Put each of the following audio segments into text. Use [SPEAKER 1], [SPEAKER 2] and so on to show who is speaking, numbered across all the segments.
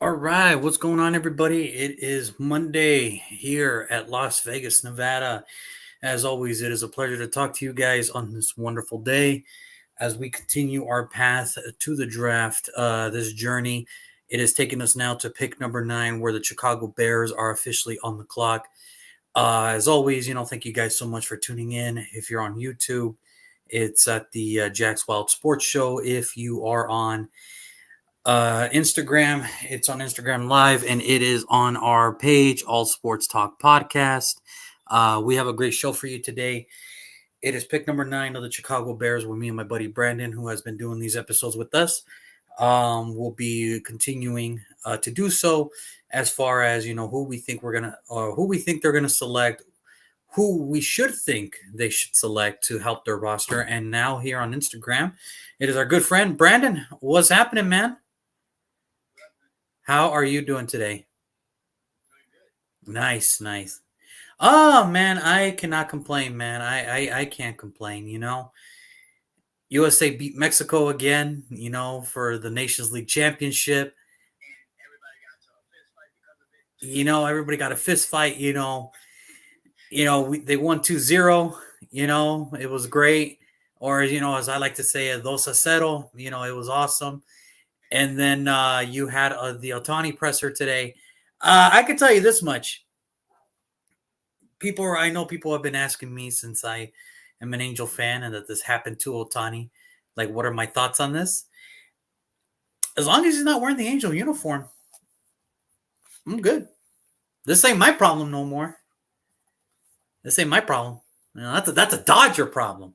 [SPEAKER 1] All right, what's going on, everybody? It is Monday here at Las Vegas, Nevada. As always, it is a pleasure to talk to you guys on this wonderful day as we continue our path to the draft. This journey, it has taken us now to pick number 9, where the Chicago Bears are officially on the clock. As always, thank you guys so much for tuning in. If you're on YouTube, it's at the Jack's Wild Sports Show. If you are on Instagram, it's on Instagram Live, and it is on our page, All Sports Talk Podcast. We have a great show for you today. It is pick number 9 of the Chicago Bears with me and my buddy Brandon, who has been doing these episodes with us. We'll be continuing to do so as far as who we think who we think they're gonna select, who we should think they should select to help their roster. And now here on Instagram, it is our good friend Brandon. What's happening, man? How are you doing today? Nice, nice. Oh man, I cannot complain, man. I can't complain. USA beat Mexico again. For the Nations League championship. Everybody got a fist fight. They won 2-0. It was great. Or as I like to say, a 2-0. It was awesome. And then you had the Otani presser today. I can tell you this much: I know people have been asking me since I am an Angel fan and that this happened to Otani. Like, what are my thoughts on this? As long as he's not wearing the Angel uniform, I'm good. This ain't my problem no more. This ain't my problem. That's a Dodger problem.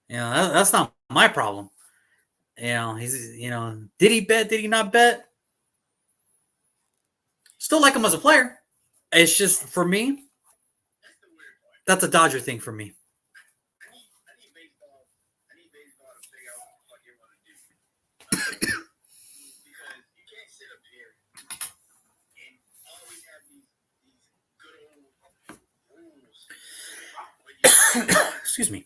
[SPEAKER 1] That's not my problem. Did he bet? Did he not bet? Still like him as a player. It's just for me, that's a Dodger thing for me. Excuse me.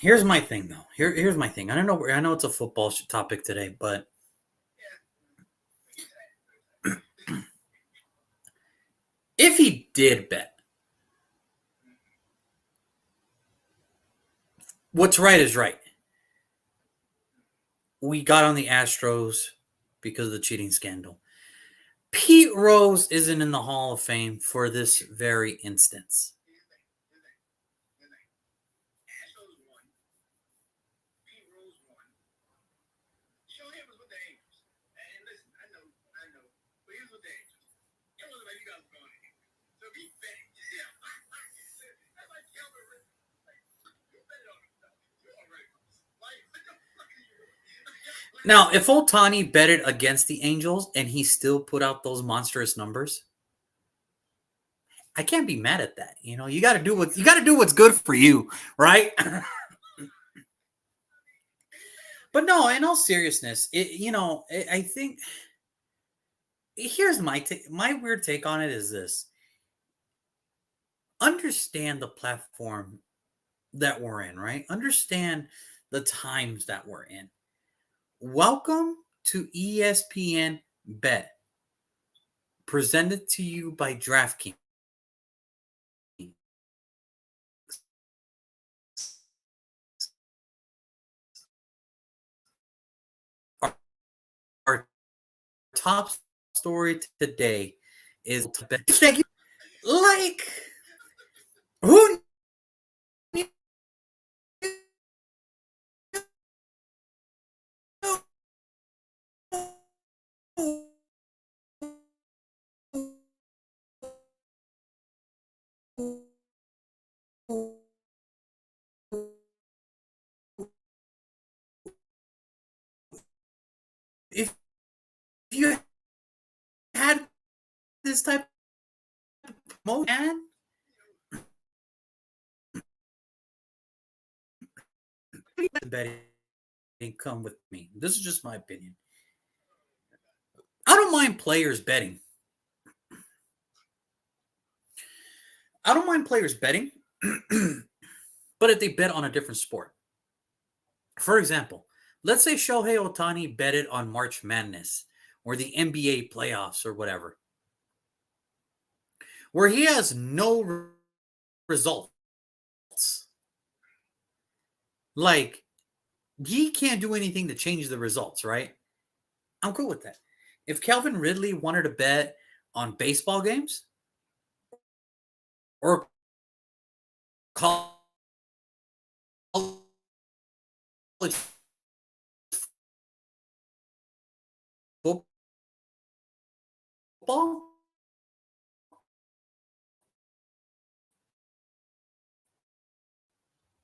[SPEAKER 1] Here's my thing, though. Here's my thing. I know it's a football topic today, but if he did bet, what's right is right. We got on the Astros because of the cheating scandal. Pete Rose isn't in the Hall of Fame for this very instance. Now, if Otani betted against the Angels and he still put out those monstrous numbers, I can't be mad at that. You got to do what's good for you, right? But no, in all seriousness, I think here's my weird take on it is this: understand the platform that we're in, right? Understand the times that we're in. Welcome to ESPN Bet, presented to you by DraftKings. Our, our top story today is thank you. Like, who you had this type of promotion, betting come with me. This is just my opinion. I don't mind players betting. I don't mind players betting, but if they bet on a different sport. For example, let's say Shohei Otani betted on March Madness or the NBA playoffs or whatever, where he has no results. Like, he can't do anything to change the results, right? I'm cool with that. If Calvin Ridley wanted to bet on baseball games or college football,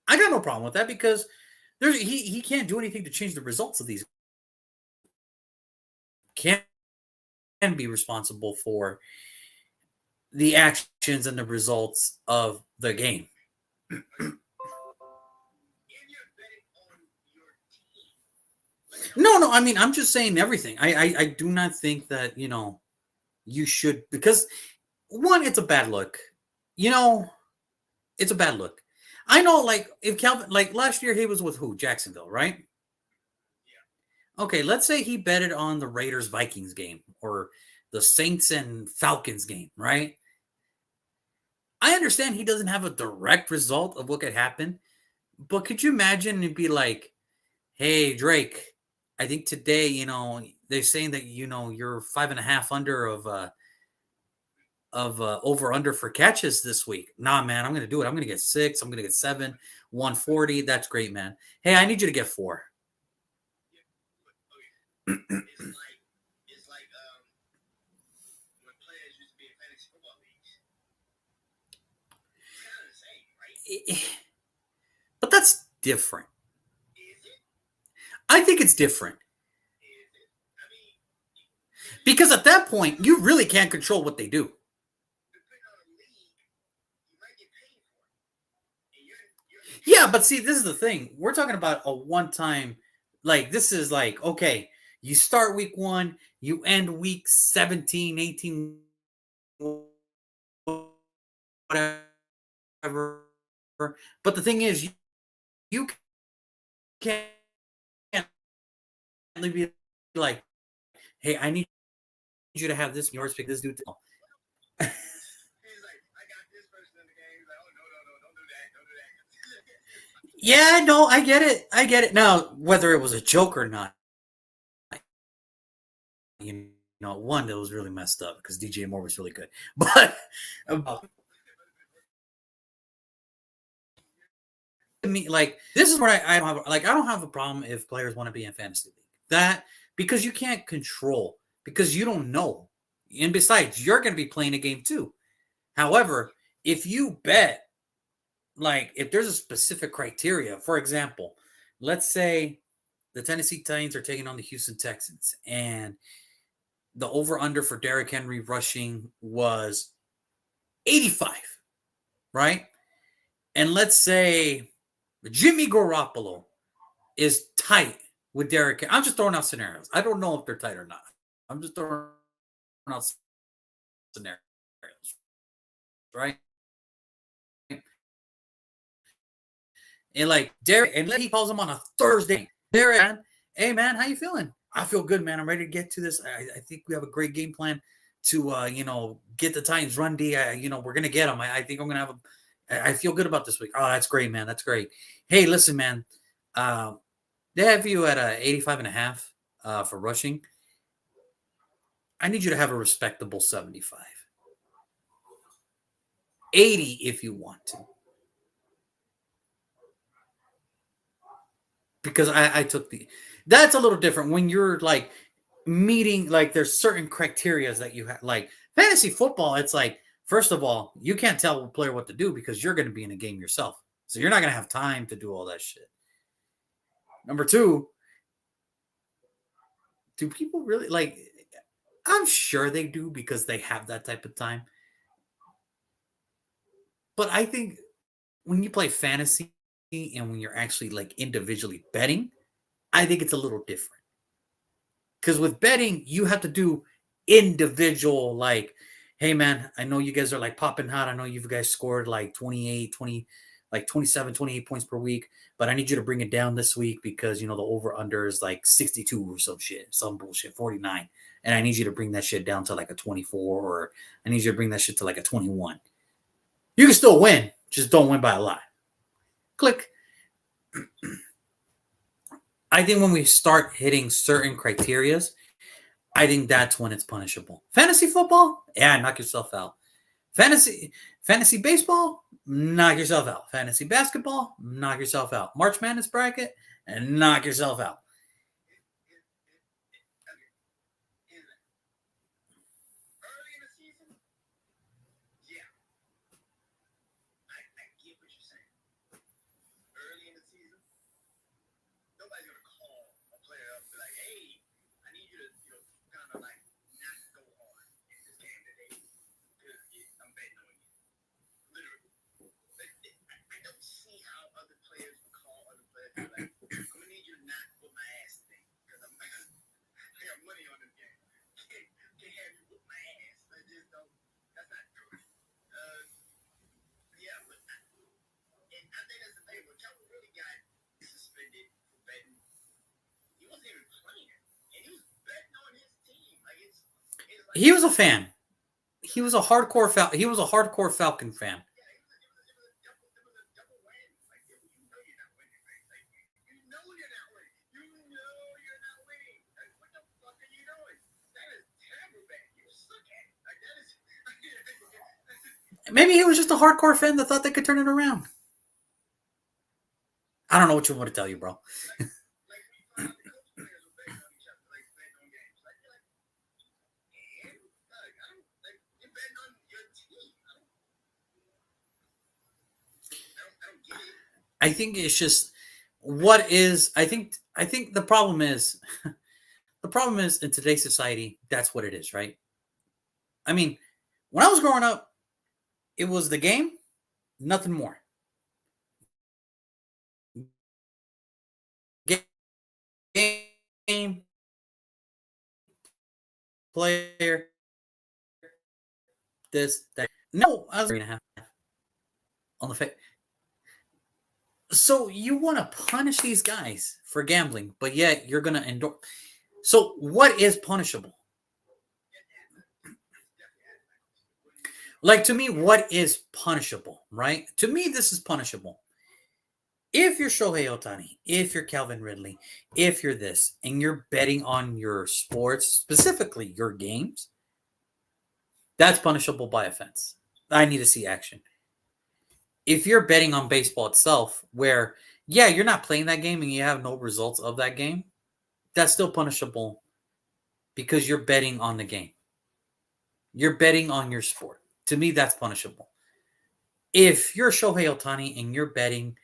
[SPEAKER 1] I got no problem with that because he can't do anything to change the results of these. Can be responsible for the actions and the results of the game. No, I mean, I'm just saying everything. I do not think that, you should, because one, it's a bad look. You know, it's a bad look. I know, like, if Calvin, like last year, he was with who? Jacksonville, right? Okay, let's say he betted on the Raiders Vikings game or the Saints and Falcons game, right? I understand he doesn't have a direct result of what could happen, but could you imagine it'd be like, hey, Drake, I think today, they're saying that, you're 5.5 under of over under for catches this week. Nah, man, I'm going to do it. I'm going to get 6. I'm going to get 7, 140. That's great, man. Hey, I need you to get 4. But that's different. I think it's different. Because at that point, you really can't control what they do. Yeah, but see, this is the thing. We're talking about a one-time, like, this is like, okay, you start week 1, you end week 17, 18, whatever. But the thing is, you can't be like, hey, I need you to have this, yours, pick this dude. Yeah, no, I get it. I get it. Now, whether it was a joke or not, one that was really messed up because DJ Moore was really good. But me, like, this is where I don't have, like, I don't have a problem if players want to be in fantasy league. That, because you can't control, because you don't know. And besides, you're going to be playing a game too. However, if you bet, like, if there's a specific criteria, for example, let's say the Tennessee Titans are taking on the Houston Texans, and the over-under for Derrick Henry rushing was 85, right? And let's say Jimmy Garoppolo is tight with Derrick Henry. I'm just throwing out scenarios. I don't know if they're tight or not. I'm just throwing out scenarios, right? And like Derrick, and he calls him on a Thursday. Derrick, man, hey man, how you feeling? I feel good, man. I'm ready to get to this. I think we have a great game plan to get the Titans run D. We're gonna get them. I think I'm gonna have I feel good about this week. Oh, that's great, man. That's great. Hey, listen, man. They have you at 85.5 for rushing. I need you to have a respectable 75. 80 if you want to. Because I took that's a little different when you're like meeting, like, there's certain criterias that you have, like fantasy football. It's like, first of all, you can't tell a player what to do because you're going to be in a game yourself. So you're not going to have time to do all that shit. Number 2, do people really like, I'm sure they do because they have that type of time. But I think when you play fantasy and when you're actually like individually betting, I think it's a little different. Because with betting, you have to do individual, like, hey, man, I know you guys are like popping hot. I know you guys scored like 28, 20, like 27, 28 points per week, but I need you to bring it down this week because, the over under is like 62 or some shit, some bullshit, 49. And I need you to bring that shit down to like a 24, or I need you to bring that shit to like a 21. You can still win, just don't win by a lot. Click. I think when we start hitting certain criterias, I think that's when it's punishable. Fantasy football, yeah, knock yourself out. Fantasy baseball, knock yourself out. Fantasy basketball, knock yourself out. March Madness bracket, and knock yourself out. He was a fan. He was a hardcore Falcon fan. Maybe he was just a hardcore fan that thought they could turn it around. I don't know what you want to tell you, bro. I think it's just I think the problem is in today's society, that's what it is, right? I mean, when I was growing up, it was the game, nothing more. Game, player, this, that. No, I was 3.5 on the face. So you want to punish these guys for gambling, but yet you're going to endorse. So what is punishable? Like, to me, what is punishable, right? To me, this is punishable. If you're Shohei Ohtani, if you're Calvin Ridley, if you're this, and you're betting on your sports, specifically your games, that's punishable by offense. I need to see action. If you're betting on baseball itself, where, yeah, you're not playing that game and you have no results of that game, that's still punishable because you're betting on the game. You're betting on your sport. To me, that's punishable. If you're Shohei Ohtani and you're betting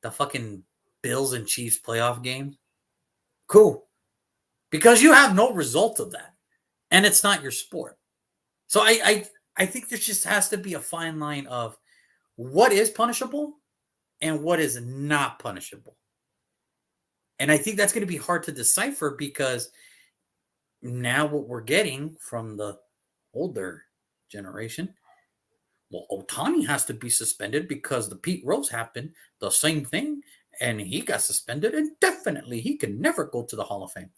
[SPEAKER 1] the fucking Bills and Chiefs playoff game, cool. Because you have no result of that. And it's not your sport. So I think there just has to be a fine line of what is punishable and what is not punishable. And I think that's going to be hard to decipher because now what we're getting from the older generation, well, Ohtani has to be suspended because the Pete Rose happened, the same thing, and he got suspended indefinitely. He can never go to the Hall of Fame.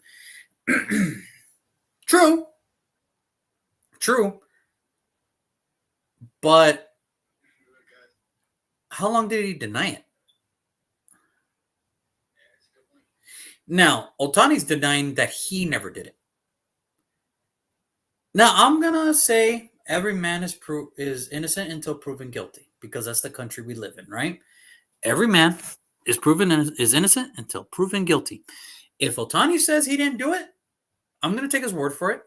[SPEAKER 1] True. But how long did he deny it? Now, Ohtani's denying that he never did it. Now, I'm going to say every man is innocent until proven guilty because that's the country we live in, right? Every man is innocent until proven guilty. If Ohtani says he didn't do it, I'm going to take his word for it.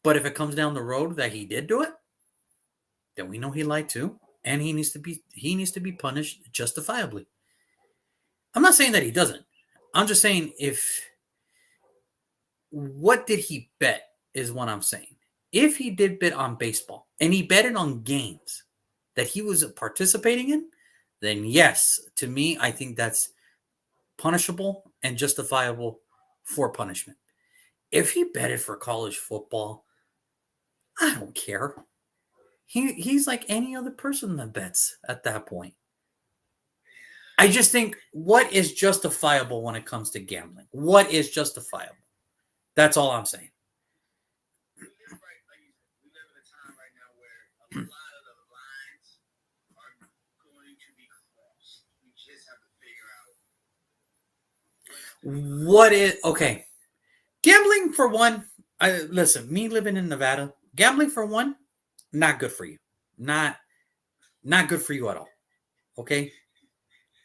[SPEAKER 1] But if it comes down the road that he did do it, then we know he lied too, and he needs to be punished justifiably. I'm not saying that he doesn't. I'm just saying what did he bet? is what I'm saying. If he did bet on baseball and he betted on games that he was participating in, then yes, to me, I think that's punishable and justifiable for punishment. If he betted for college football, I don't care. He's like any other person that bets at that point. I just think what is justifiable when it comes to gambling? What is justifiable? That's all I'm saying. What is okay? Gambling for one. Listen. Me living in Nevada, gambling for one, not good for you. Not good for you at all. Okay.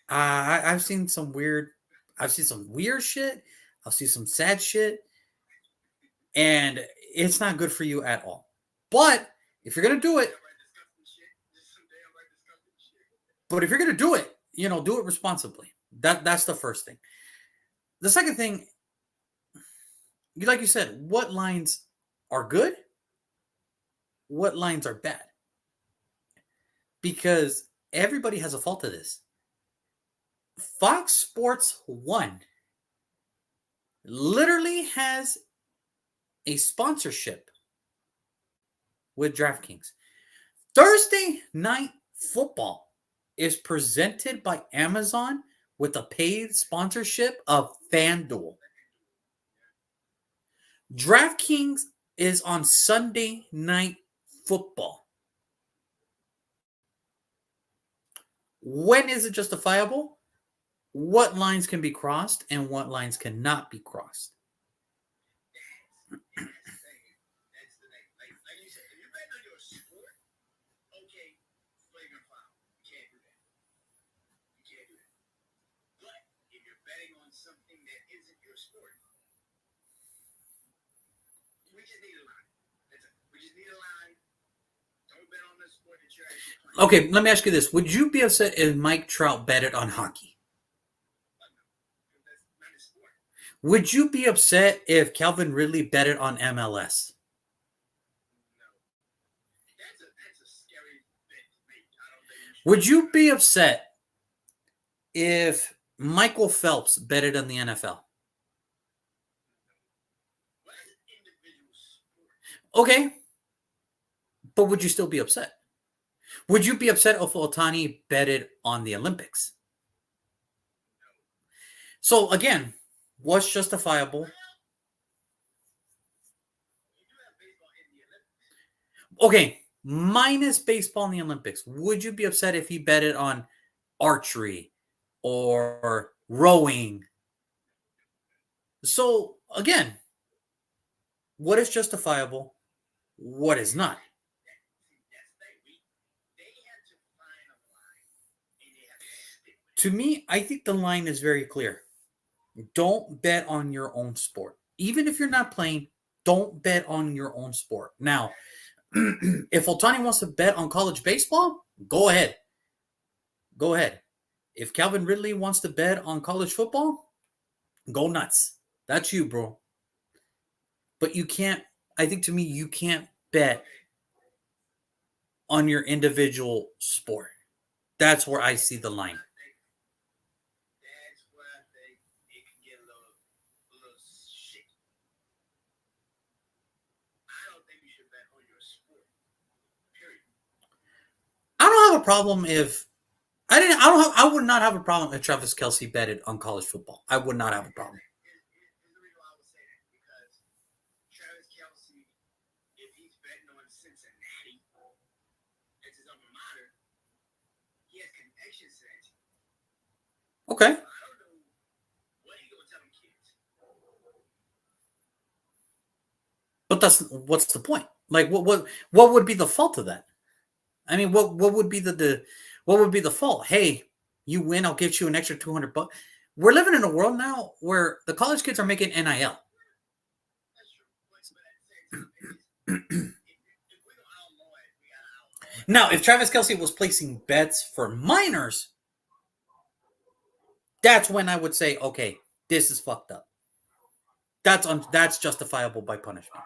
[SPEAKER 1] I've seen some weird. I've seen some weird shit. I've seen some sad shit, and it's not good for you at all. But if you're gonna do it, if you're gonna do it, do it responsibly. That's the first thing. The second thing, like you said, what lines are good? What lines are bad? Because everybody has a fault to this. Fox Sports 1 literally has a sponsorship with DraftKings. Thursday Night Football is presented by Amazon with a paid sponsorship of FanDuel. DraftKings is on Sunday Night Football. When is it justifiable? What lines can be crossed and what lines cannot be crossed? Okay, let me ask you this. Would you be upset if Mike Trout betted on hockey? Would you be upset if Calvin Ridley betted on MLS? Would you be upset if Michael Phelps betted on the NFL? Okay, but would you still be upset? Would you be upset if Ohtani betted on the Olympics? So again, what's justifiable? Okay, minus baseball in the Olympics. Would you be upset if he betted on archery or rowing? So again, what is justifiable? What is not? To me, I think the line is very clear. Don't bet on your own sport. Even if you're not playing, don't bet on your own sport. Now, if Ohtani wants to bet on college baseball, go ahead. Go ahead. If Calvin Ridley wants to bet on college football, go nuts. That's you, bro. But you can't, I think to me, you can't bet on your individual sport. That's where I see the line. I don't have a problem if I would not have a problem if Travis Kelce betted on college football. I would not have a problem. Okay. But what's the point? Like what would be the fault of that? I mean, what would be the what would be the fault? Hey, you win, I'll get you an extra $200. We're living in a world now where the college kids are making NIL. Now, if Travis Kelce was placing bets for minors, that's when I would say, okay, this is fucked up. That's justifiable by punishment.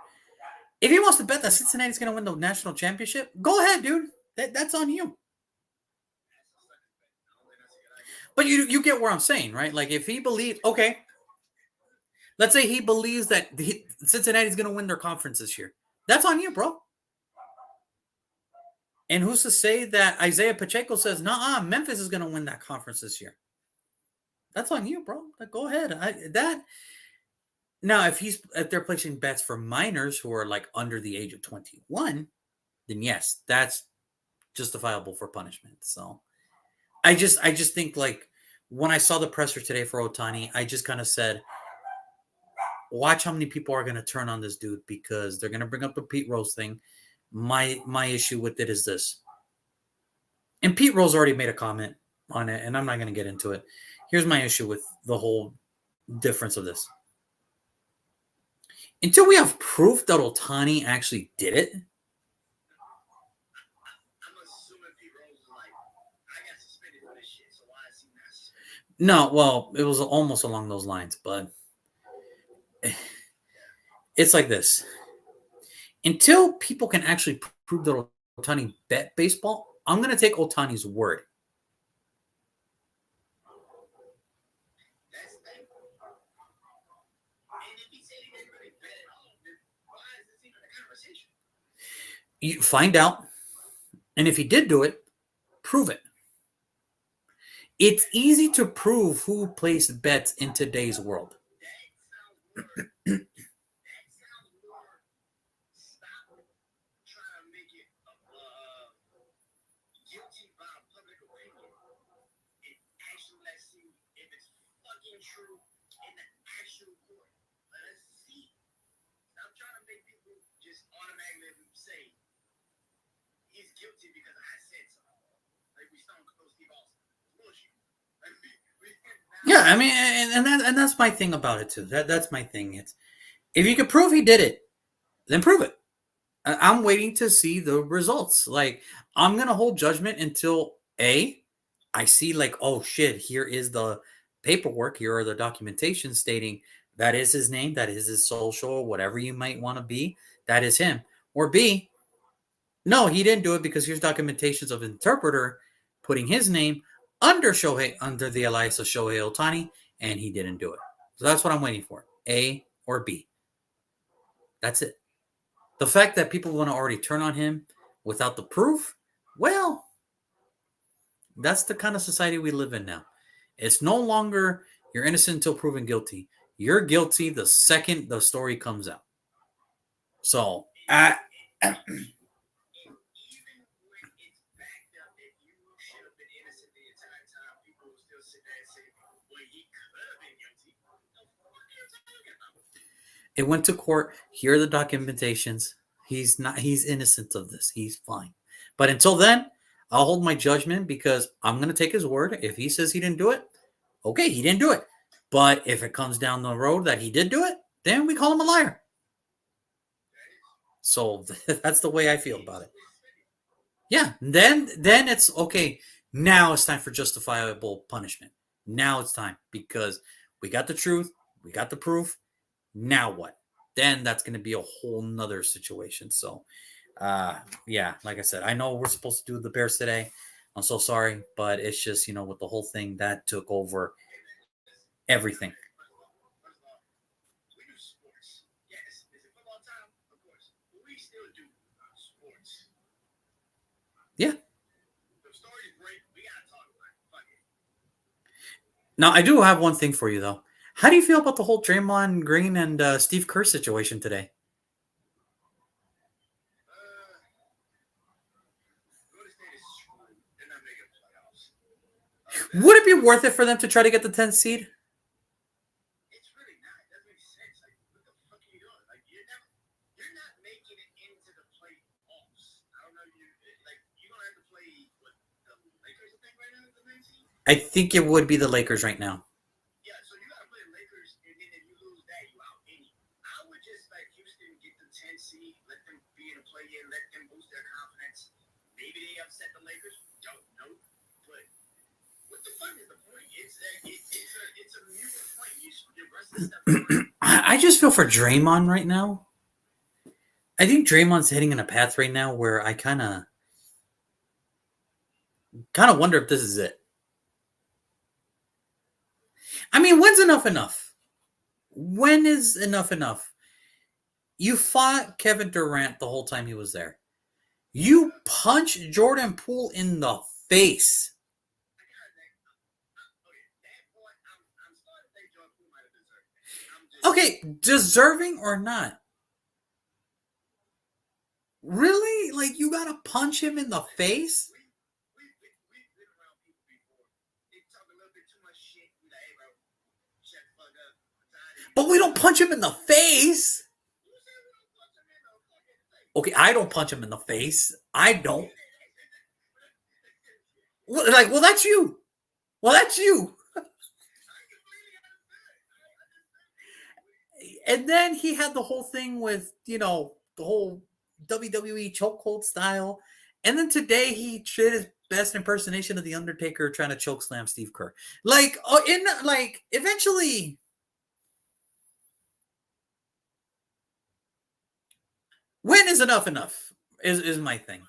[SPEAKER 1] If he wants to bet that Cincinnati's going to win the national championship, go ahead, dude. That's on you. But you get where I'm saying, right? Like if he believes, okay, let's say he believes that Cincinnati's going to win their conference this year. That's on you, bro. And who's to say that Isaiah Pacheco says, nah, Memphis is going to win that conference this year? That's on you, bro. Like, go ahead. Now, if they're placing bets for minors who are like under the age of 21, then yes, that's justifiable for punishment. So I just think like when I saw the presser today for Ohtani, I just kind of said, watch how many people are going to turn on this dude because they're going to bring up the Pete Rose thing. My issue with it is this. And Pete Rose already made a comment on it, and I'm not going to get into it. Here's my issue with the whole difference of this. Until we have proof that Ohtani actually did it, no, well, it was almost along those lines, but it's like this. Until people can actually prove that Ohtani bet baseball, I'm going to take Ohtani's word. You find out, and if he did do it, prove it. It's easy to prove who placed bets in today's world. Yeah, I mean, and that's my thing about it too. That's my thing. It's if you can prove he did it, then prove it. I'm waiting to see the results. Like I'm gonna hold judgment until I see like, oh shit, here is the paperwork, here are the documentation stating that is his name, that is his social, whatever you might want to be, that is him. Or B, no, he didn't do it because here's documentations of interpreter putting his name under the alias of Shohei Ohtani, and he didn't do it. So that's what I'm waiting for. A or B. That's it. The fact that people want to already turn on him without the proof, well, that's the kind of society we live in now. It's no longer you're innocent until proven guilty. You're guilty the second the story comes out. So, it went to court. Here are the documentations. He's innocent of this. He's fine. But until then, I'll hold my judgment because I'm going to take his word. If he says he didn't do it, okay, he didn't do it. But if it comes down the road that he did do it, then we call him a liar. So that's the way I feel about it. Yeah, then it's okay. Now it's time for justifiable punishment. Now it's time because we got the truth, we got the proof. Now what? Then that's going to be a whole nother situation. So, yeah, like I said, I know we're supposed to do the Bears today. I'm so sorry, but it's just with the whole thing that took over everything. Yeah. Now I do have one thing for you though. How do you feel about the whole Draymond Green and Steve Kerr situation today? Would it be worth it for them to try to get the 10th seed? I think it would be the Lakers right now. I just feel for Draymond right now. I think Draymond's heading in a path right now where I kind of wonder if this is it. I mean, when's enough enough? When is enough enough? You fought Kevin Durant the whole time he was there. You punched Jordan Poole in the face. Okay, deserving or not? Really? Like, you gotta punch him in the face? But we don't punch him in the face. Okay, I don't punch him in the face. I don't. Like, well, that's you. Well, that's you. And then he had the whole thing with, the whole WWE chokehold style. And then today he did his best impersonation of the Undertaker trying to choke slam Steve Kerr. Like, eventually, when is enough enough? Is my thing.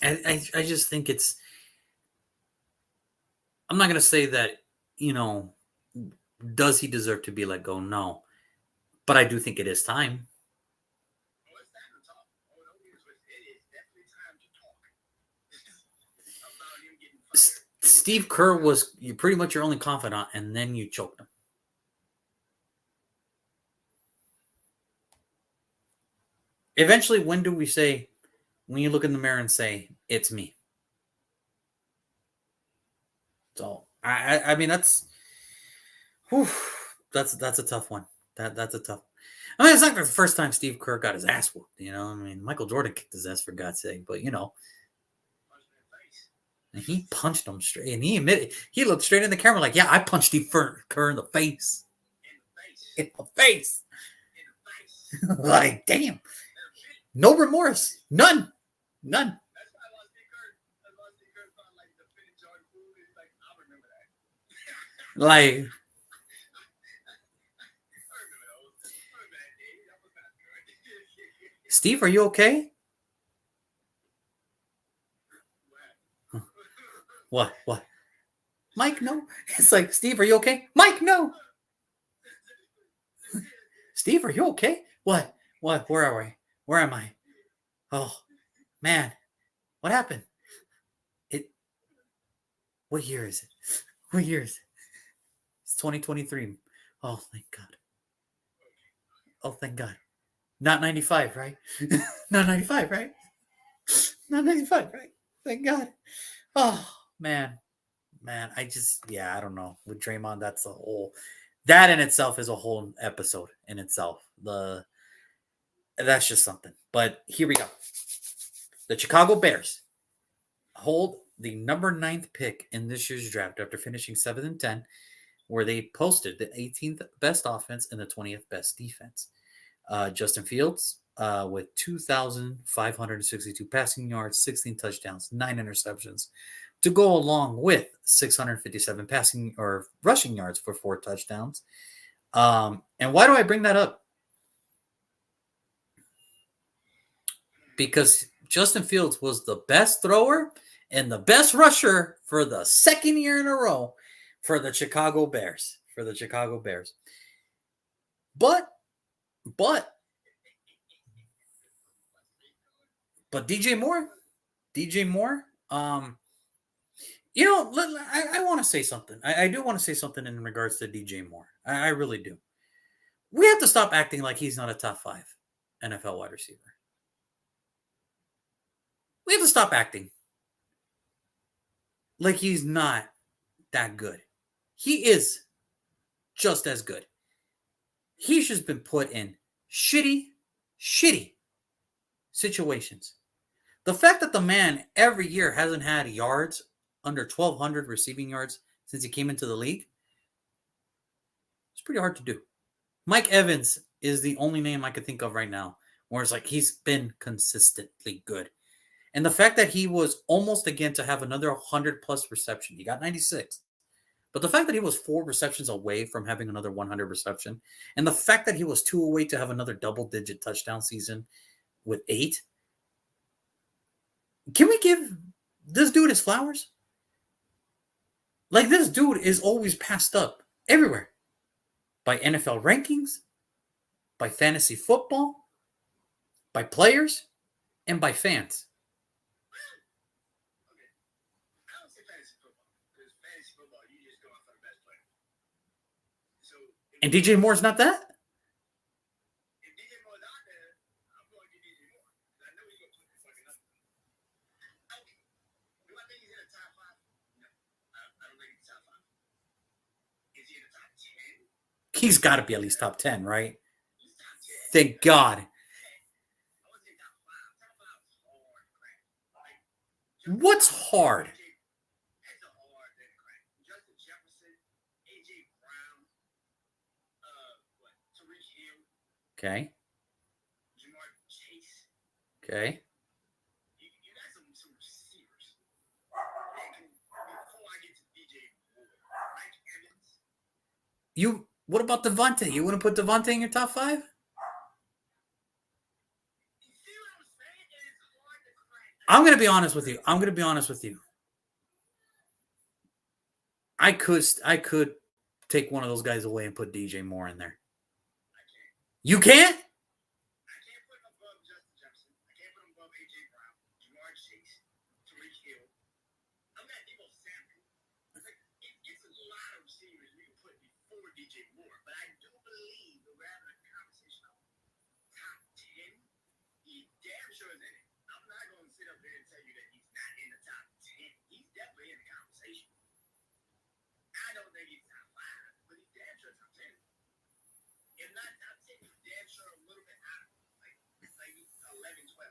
[SPEAKER 1] I just think it's. I'm not going to say that, you know, does he deserve to be let go? No. But I do think it is time. Steve Kerr was pretty much your only confidant, and then you choked him. Eventually, when do we say, when you look in the mirror and say, it's me? So, I mean, whew, that's a tough one. That's a tough. I mean, it's not the first time Steve Kerr got his ass whooped. I mean, Michael Jordan kicked his ass for God's sake, but and he punched him straight, and he admitted he looked straight in the camera like, "Yeah, I punched Steve Kerr in the face, in the face." Like, damn, no remorse, none. Like, Steve, are you okay? What? Mike, no. It's like, Steve, are you okay? Mike, no. Steve, are you okay? What? Where are we? Where am I? Oh, man. What happened? It. What year is it? What year is it? It's 2023. Oh, thank God. Oh, thank God. Not 95, right? Not 95, right? Not 95, right? Thank God. Oh, man. I don't know. With Draymond, that in itself is a whole episode in itself. That's just something. But here we go. The Chicago Bears hold the number 9th pick in this year's draft after finishing 7th and 10, where they posted the 18th best offense and the 20th best defense. Justin Fields with 2,562 passing yards, 16 touchdowns, 9 interceptions, to go along with 657 passing or rushing yards for 4 touchdowns. And why do I bring that up? Because Justin Fields was the best thrower and the best rusher for the second year in a row for the Chicago Bears. But DJ Moore, I want to say something. I do want to say something in regards to DJ Moore. I really do. We have to stop acting like he's not a top 5 NFL wide receiver. We have to stop acting like he's not that good. He is just as good. He's just been put in shitty situations. The fact that the man every year hasn't had yards under 1,200 receiving yards since he came into the league, it's pretty hard to do. Mike Evans is the only name I could think of right now where it's like he's been consistently good. And the fact that he was almost again to have another 100 plus reception, he got 96. But the fact that he was 4 receptions away from having another 100 reception, and the fact that he was 2 away to have another double-digit touchdown season with 8, can we give this dude his flowers? Like, this dude is always passed up everywhere by NFL rankings, by fantasy football, by players, and by fans. And DJ Moore's not that? If DJ Moore's not there, I'm going to get DJ Moore. I know he's going to put this fucking up. Do I think he's in the top 5? No. I don't think he's top 5. Is he in the top 10? He's got to be at least top 10, right? He's top 10. Thank God. What's hard? Okay. Okay. You got some receivers. Before I get to DJ Moore, Mike Evans. What about Devontae? You wouldn't put Devontae in your top 5? You see what I'm saying? It's hard to crack. I'm going to be honest with you. I could take one of those guys away and put DJ Moore in there. You can't? I can't put him above Justin Jefferson. I can't put him above A.J. Brown, Jamar Chase, Tariq Hill. I'm not Deebo Samuel. It's a lot of receivers we can put before DJ Moore, but I do believe that we're having a conversation of top 10. He damn sure is in it. I'm not going to sit up there and tell you that he's not in the top 10. He's definitely in the conversation. I don't think he's top 5, but he's damn sure top 10. If not top 10, he's damn sure a little bit out of it, like 11, 12.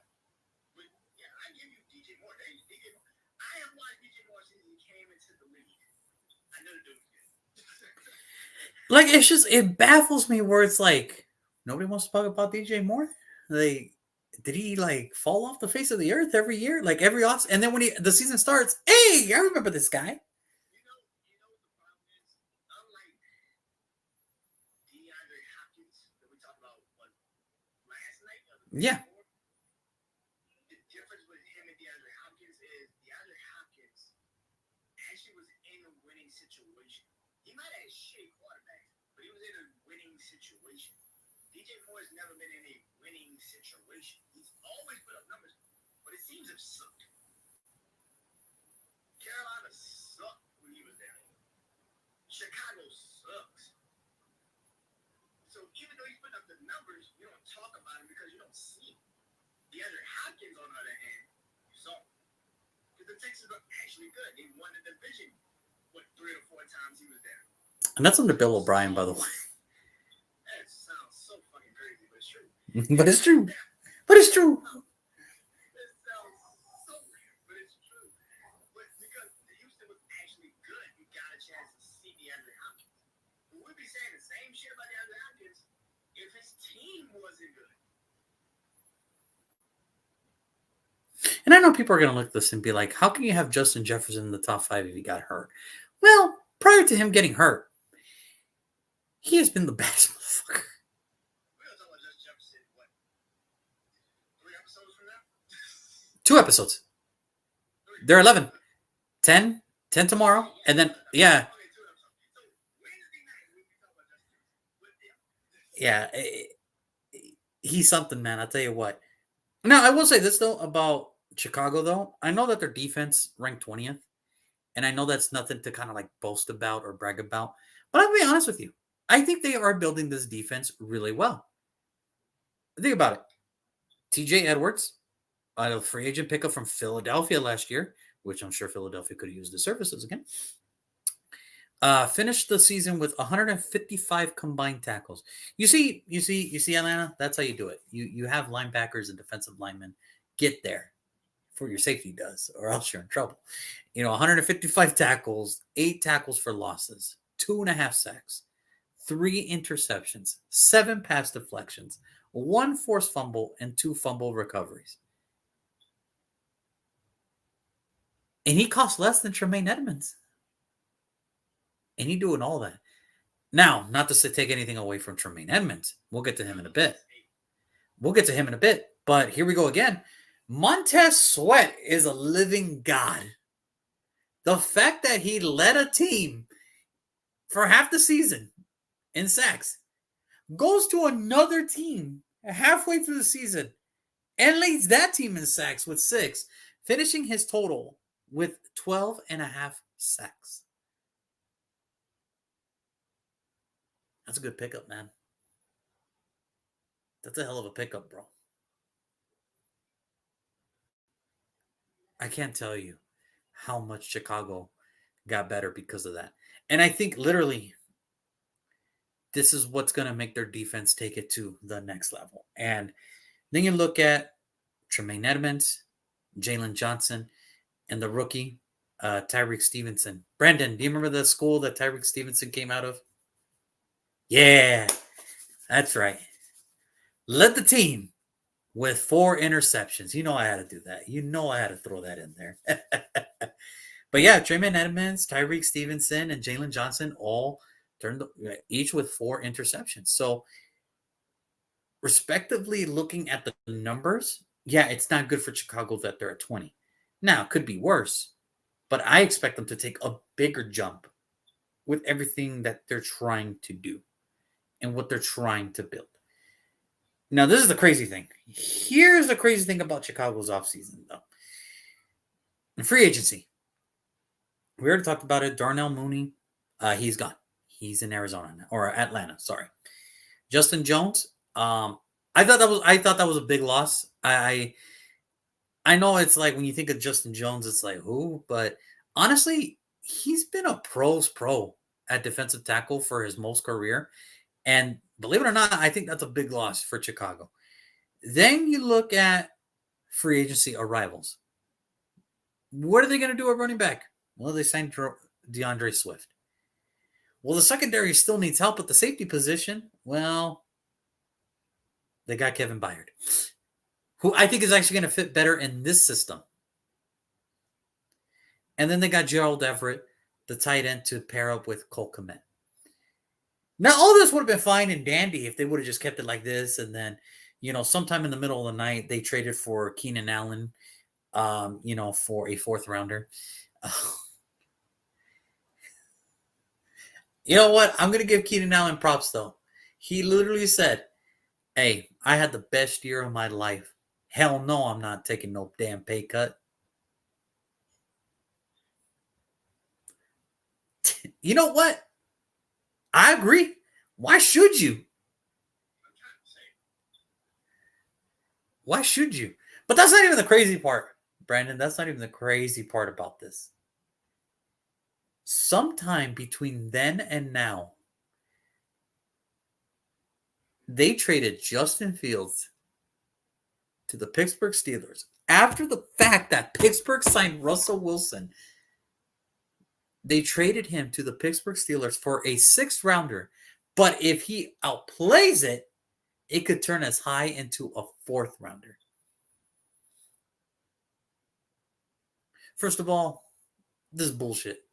[SPEAKER 1] But yeah, I give you DJ Moore. DJ Moore. I have watched DJ Moore since he came into the league. I know the dude was good. Like, it baffles me where it's like, nobody wants to talk about DJ Moore? Like, did he like fall off the face of the earth every year? Like every off, and then when the season starts, hey, I remember this guy. You know what the problem is? Unlike DeAndre Hopkins that we talked about last night. Yeah. The difference with him and DeAndre Hopkins is DeAndre Hopkins actually was in a winning situation. He might have shitty quarterbacks, but he was in a winning situation. DJ Moore has never been in a winning situation. He's always put up numbers, but it seems to have sucked. Carolina sucked when he was there. Chicago sucks. So even though he's putting up the numbers, you don't talk about him because you don't see him. DeAndre Hopkins, on the other hand, you saw him. Because the Texans are actually good. They won the division, 3 or 4 times he was there. And that's under Bill O'Brien, by the way. That sounds so fucking crazy, but it's true. But it's true. But it's true. It sounds so weird, but it's true. But because Houston was actually good, you got a chance to see DeAndre Hopkins. But we'd be saying the same shit about DeAndre Hopkins if his team wasn't good. And I know people are going to look at this and be like, how can you have Justin Jefferson in the top 5 if he got hurt? Well, prior to him getting hurt, he has been the best motherfucker. 2 episodes. They're 11. 10 tomorrow. And then, yeah. Yeah. He's something, man. I'll tell you what. Now, I will say this, though, about Chicago, though. I know that their defense ranked 20th. And I know that's nothing to kind of like boast about or brag about, but I'll be honest with you. I think they are building this defense really well. Think about it. TJ Edwards, a free agent pickup from Philadelphia last year, which I'm sure Philadelphia could use the services again. Finished the season with 155 combined tackles. You see, Atlanta. That's how you do it. You have linebackers and defensive linemen get there for your safety does, or else you're in trouble. 155 tackles, 8 tackles for losses, 2.5 sacks, 3 interceptions, 7 pass deflections, 1 forced fumble, and 2 fumble recoveries. And he costs less than Tremaine Edmonds. And he doing all that. Now, not to take anything away from Tremaine Edmonds. We'll get to him in a bit. But here we go again. Montez Sweat is a living god. The fact that he led a team for half the season in sacks, goes to another team halfway through the season and leads that team in sacks with 6, finishing his total with 12.5 sacks. That's a good pickup, man. That's a hell of a pickup, bro. I can't tell you how much Chicago got better because of that. And I think literally this is what's going to make their defense take it to the next level. And then you look at Tremaine Edmonds, Jalen Johnson, and the rookie, Tyreek Stevenson. Brandon, do you remember the school that Tyreek Stevenson came out of? Yeah, that's right. Led the team with 4 interceptions. You know I had to do that. You know I had to throw that in there. But yeah, Tremaine Edmonds, Tyreek Stevenson, and Jalen Johnson all turned each with 4 interceptions. So, respectively, looking at the numbers, yeah, it's not good for Chicago that they're at 20. Now, it could be worse, but I expect them to take a bigger jump with everything that they're trying to do and what they're trying to build. Now, this is the crazy thing. Here's the crazy thing about Chicago's offseason, though. In free agency, we already talked about it. Darnell Mooney, he's gone. He's in Arizona now, or Atlanta. Sorry, Justin Jones. I thought that was a big loss. I know it's like when you think of Justin Jones, it's like who, but honestly, he's been a pro's pro at defensive tackle for his most career, and believe it or not, I think that's a big loss for Chicago. Then you look at free agency arrivals. What are they going to do at running back? Well, they signed DeAndre Swift. Well, the secondary still needs help at the safety position. Well, they got Kevin Byard, who I think is actually going to fit better in this system. And then they got Gerald Everett, the tight end, to pair up with Cole Kmet. Now, all this would have been fine and dandy if they would have just kept it like this. And then, sometime in the middle of the night, they traded for Keenan Allen, for a 4th rounder. You know what? I'm going to give Keenan Allen props, though. He literally said, hey, I had the best year of my life. Hell no, I'm not taking no damn pay cut. You know what? I agree. Why should you? Why should you? But that's not even the crazy part, Brandon. That's not even the crazy part about this. Sometime between then and now, they traded Justin Fields to the Pittsburgh Steelers after the fact that Pittsburgh signed Russell Wilson. They traded him to the Pittsburgh Steelers for a 6th rounder. But if he outplays it, it could turn as high into a 4th rounder. First of all, this is bullshit.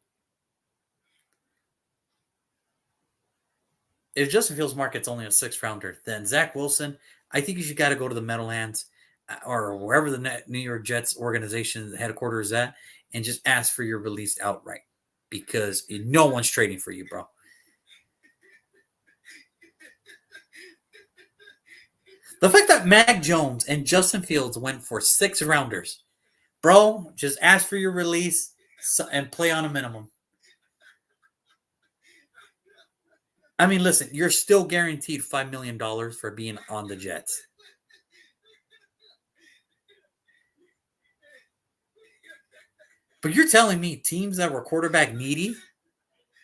[SPEAKER 1] If Justin Fields market's only a 6th rounder, then Zach Wilson, I think you got to go to the Meadowlands or wherever the New York Jets organization headquarters is at and just ask for your release outright because no one's trading for you, bro. The fact that Mac Jones and Justin Fields went for 6 rounders, bro, just ask for your release. and play on a minimum. I mean, listen, you're still guaranteed $5 million for being on the Jets. But you're telling me teams that were quarterback needy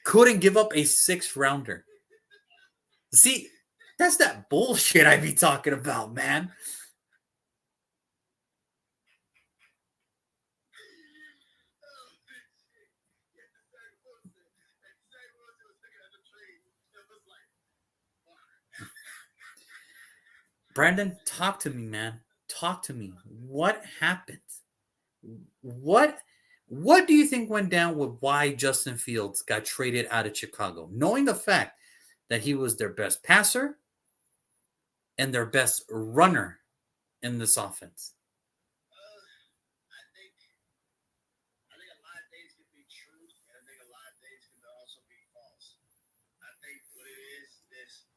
[SPEAKER 1] couldn't give up a 6th rounder. See, that's that bullshit I be talking about, man. Brandon, talk to me, man. Talk to me. What happened? What do you think went down with why Justin Fields got traded out of Chicago, knowing the fact that he was their best passer and their best runner in this offense?
[SPEAKER 2] I think a lot of things can be true, and I think a lot of things can also be false. I think what it is this.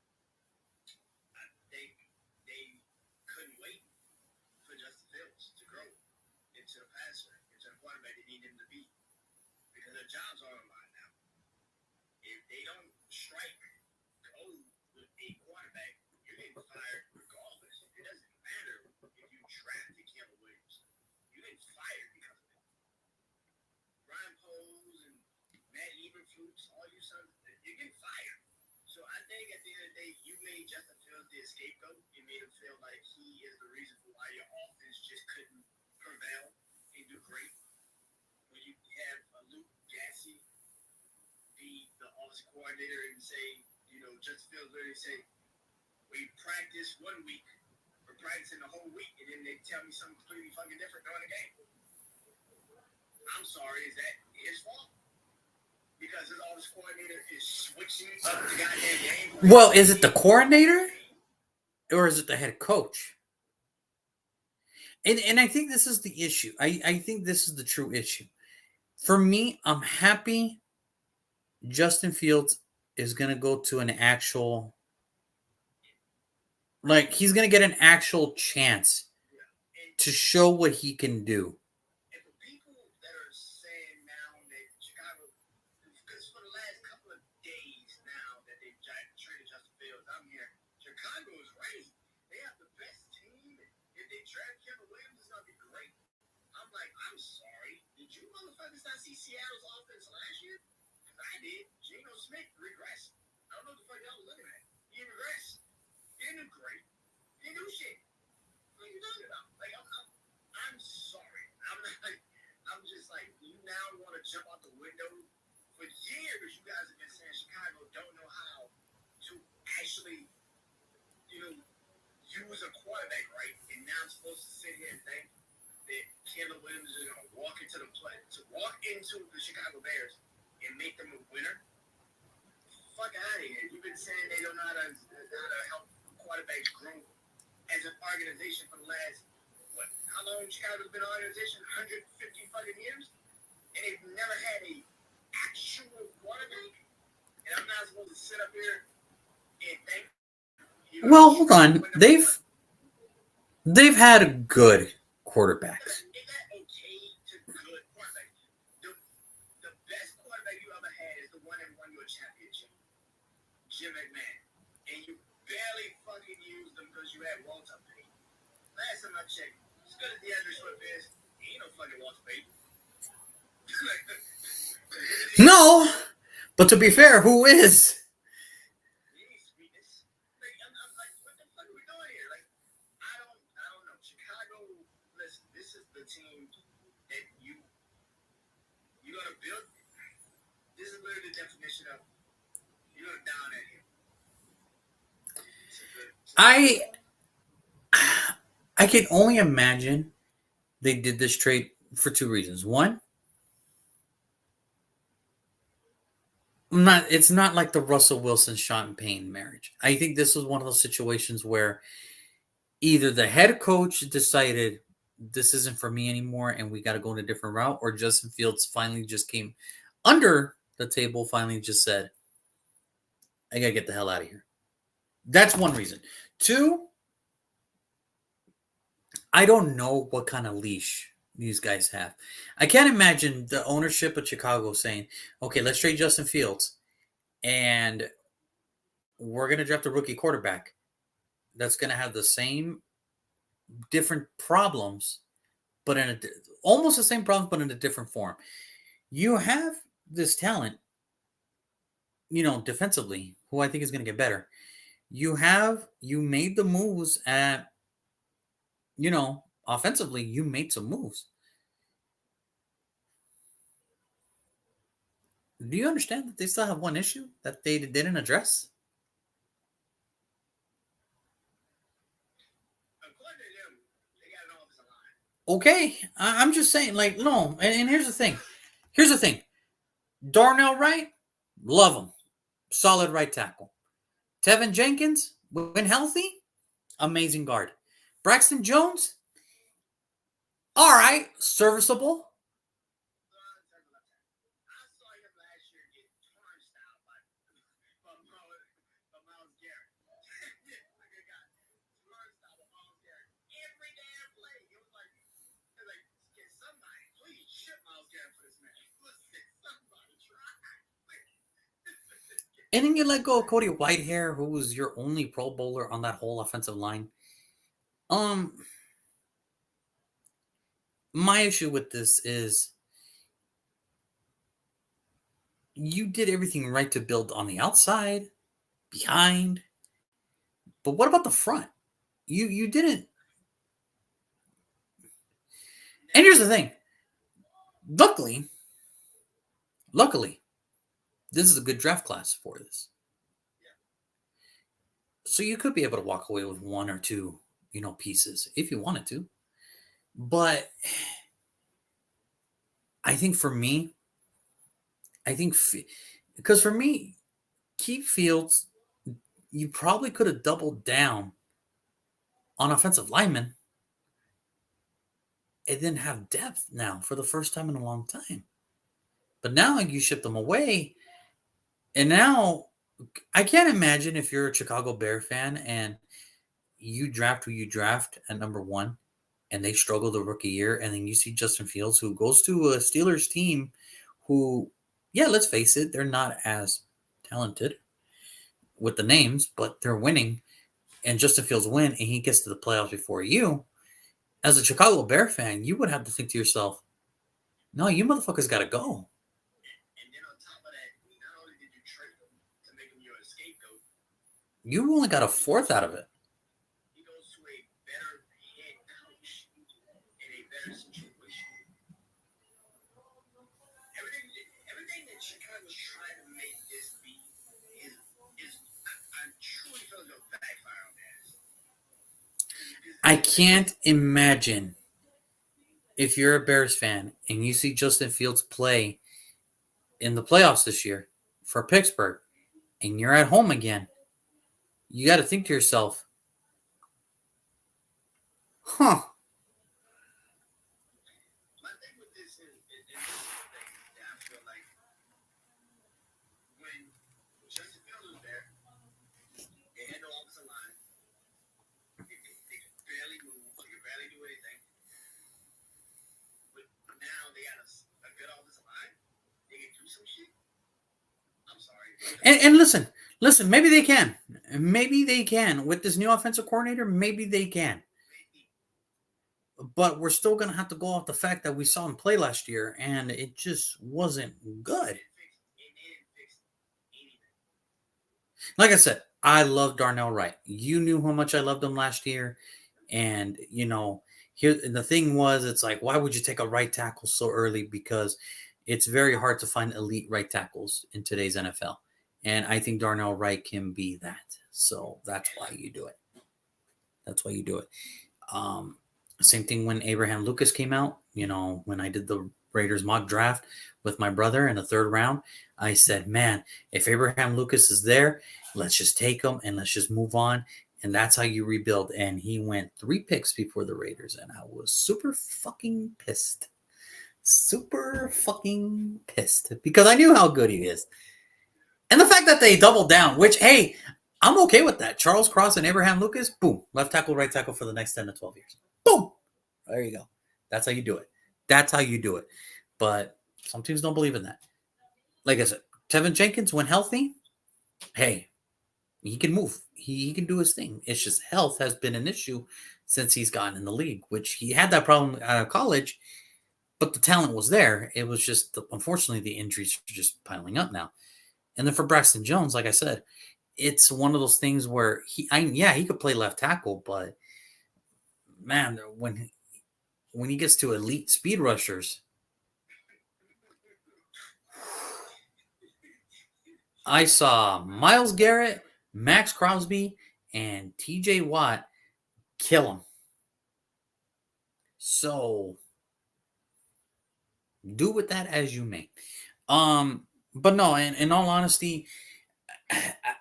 [SPEAKER 2] I think they couldn't wait for Justin Fields to grow into the passer, into the quarterback they need him to be, because their jobs are on the line now. If they don't strike code with a quarterback, you're getting fired regardless. It doesn't matter if you drafted Campbell Williams. You get fired because of it. Ryan Poles and Matt Eberflus, all you sons, you're getting fired. So I think at the end of the day, you made Justin Fields the scapegoat. You made him feel like he is the reason for why your offense just couldn't prevail and do great. When you have Luke Gassy be the offensive coordinator and say, Justin Fields literally say, we practice 1 week, we're practicing the whole week, and then they tell me something completely fucking different during the game. I'm sorry, is that his fault? Because his offensive coordinator is switching up the goddamn game.
[SPEAKER 1] Well, is it the coordinator or is it the head coach? And I think this is the issue. I think this is the true issue. For me, I'm happy Justin Fields is going to go to an actual, he's going to get an actual chance to show what he can do.
[SPEAKER 2] And for people that are saying now that Chicago, because for the last couple of days now that they've traded Justin Fields, I'm here. Chicago is ready. They have the best team. If they draft Kevin Williams, it's going to be great. I'm like, I'm sorry. Did you motherfuckers not see Seattle's offense last year? Because I did. Geno Smith regressed. I don't know what the fuck y'all was looking at. He regressed. He didn't do great. He didn't do shit. What are you talking about? Like, I'm sorry. I'm just like, you now want to jump out the window? For years, you guys have been saying Chicago don't know how to actually, use a quarterback right, and now I'm supposed to sit here and think that Caleb Williams is going to walk into the Chicago Bears and make them a winner? Fuck out of here. You've been saying they don't know how to help quarterbacks grow as an organization for the last, how long Chicago's been an organization? 150 fucking years? And they've never had a actual quarterback? And I'm not supposed to sit up here and think.
[SPEAKER 1] Well, hold on. They've had good quarterbacks.
[SPEAKER 2] They got okay to good quarterbacks. The best quarterback you ever had is the one that won you a championship, Jim McMahon. And you barely fucking used them because you had Walter Payton. Last time I checked, as good as DeAndre Swift is, he ain't no fucking Walter Payton.
[SPEAKER 1] No, but to be fair, who is?
[SPEAKER 2] He needs sweetness. I'm like, what the fuck are we doing here? Like, I don't know. Chicago, listen, this is the team that you're gonna build. This is literally the definition of you're gonna down at him.
[SPEAKER 1] I can only imagine they did this trade for 2 reasons. One, it's not like the Russell Wilson Sean Payne marriage. I think this was one of those situations where either the head coach decided this isn't for me anymore and we got to go in a different route, or Justin Fields finally just came under the table, finally just said, I got to get the hell out of here. That's one reason. 2, I don't know what kind of leash these guys have. I can't imagine the ownership of Chicago saying, okay, let's trade Justin Fields and we're going to draft a rookie quarterback that's going to have the same different problems, but in almost the same problems, but in a different form. You have this talent, defensively, who I think is going to get better. You made the moves at, offensively, you made some moves. Do you understand that they still have one issue that they didn't address?
[SPEAKER 2] According to them, they got an offensive line.
[SPEAKER 1] Okay, I'm just saying, like, no. And here's the thing. Darnell Wright, love him. Solid right tackle. Tevin Jenkins, when healthy, amazing guard. Braxton Jones, all right, serviceable.
[SPEAKER 2] I saw him last year get turnstile by Myles Garrett. Good guy. Turnstile by Myles Garrett. Every damn play. It was like, get somebody, please ship Myles Garrett for this man. Listen, somebody try.
[SPEAKER 1] And then you let go of Cody Whitehair, who was your only Pro Bowler on that whole offensive line. My issue with this is you did everything right to build on the outside, behind, but what about the front? You didn't. And here's the thing. Luckily, this is a good draft class for this. So you could be able to walk away with one or two, pieces if you wanted to. But I think for me, because for me, Keith Fields, you probably could have doubled down on offensive linemen and then have depth now for the first time in a long time. But now you ship them away. And now I can't imagine if you're a Chicago Bear fan and you draft who you draft at number one and they struggle the rookie year. And then you see Justin Fields, who goes to a Steelers team who, yeah, let's face it, they're not as talented with the names, but they're winning. And Justin Fields win and he gets to the playoffs before you. As a Chicago Bear fan, you would have to think to yourself, no, you motherfuckers got to go.
[SPEAKER 2] And then on top of that, not only did you trade him to make him your scapegoat,
[SPEAKER 1] you only got a fourth out of it.
[SPEAKER 2] he goes to a better head coach in a better situation. Everything that Chicago's trying to make this be is I truly feel like a backfire on that.
[SPEAKER 1] I can't imagine if you're a Bears fan and you see Justin Fields play in the playoffs this year for Pittsburgh and you're at home again, you got to think to yourself,
[SPEAKER 2] My thing with this is this is the thing that I feel like when Justin Fields was there, they had no offensive line. They could barely move. They could barely do anything. But now they got a good offensive line. They can do some shit. I'm sorry.
[SPEAKER 1] and listen, maybe they can. Maybe they can. With this new offensive coordinator, maybe they can. But we're still going to have to go off the fact that we saw him play last year, and it just wasn't good. Like I said, I love Darnell Wright. You knew how much I loved him last year. And, here the thing was, it's like, why would you take a right tackle so early? Because it's very hard to find elite right tackles in today's NFL. And I think Darnell Wright can be that. So that's why you do it. Same thing when Abraham Lucas came out. When I did the Raiders mock draft with my brother in the third round, I said, man, if Abraham Lucas is there, let's just take him and let's just move on. And that's how you rebuild. And he went 3 picks before the Raiders. And I was super fucking pissed. Because I knew how good he is. And the fact that they doubled down, which, hey, I'm okay with that. Charles Cross and Abraham Lucas, boom, left tackle, right tackle for the next 10 to 12 years. Boom. There you go. That's how you do it. That's how you do it. But some teams don't believe in that. Like I said, Tevin Jenkins, when healthy, hey, he can move. He can do his thing. It's just health has been an issue since he's gotten in the league, which he had that problem out of college, but the talent was there. It was just, unfortunately, the injuries are just piling up now. And then for Braxton Jones, like I said, it's one of those things where he could play left tackle, but man, when he gets to elite speed rushers, I saw Myles Garrett, Max Crosby, and TJ Watt kill him. So do with that as you may. But no, in all honesty,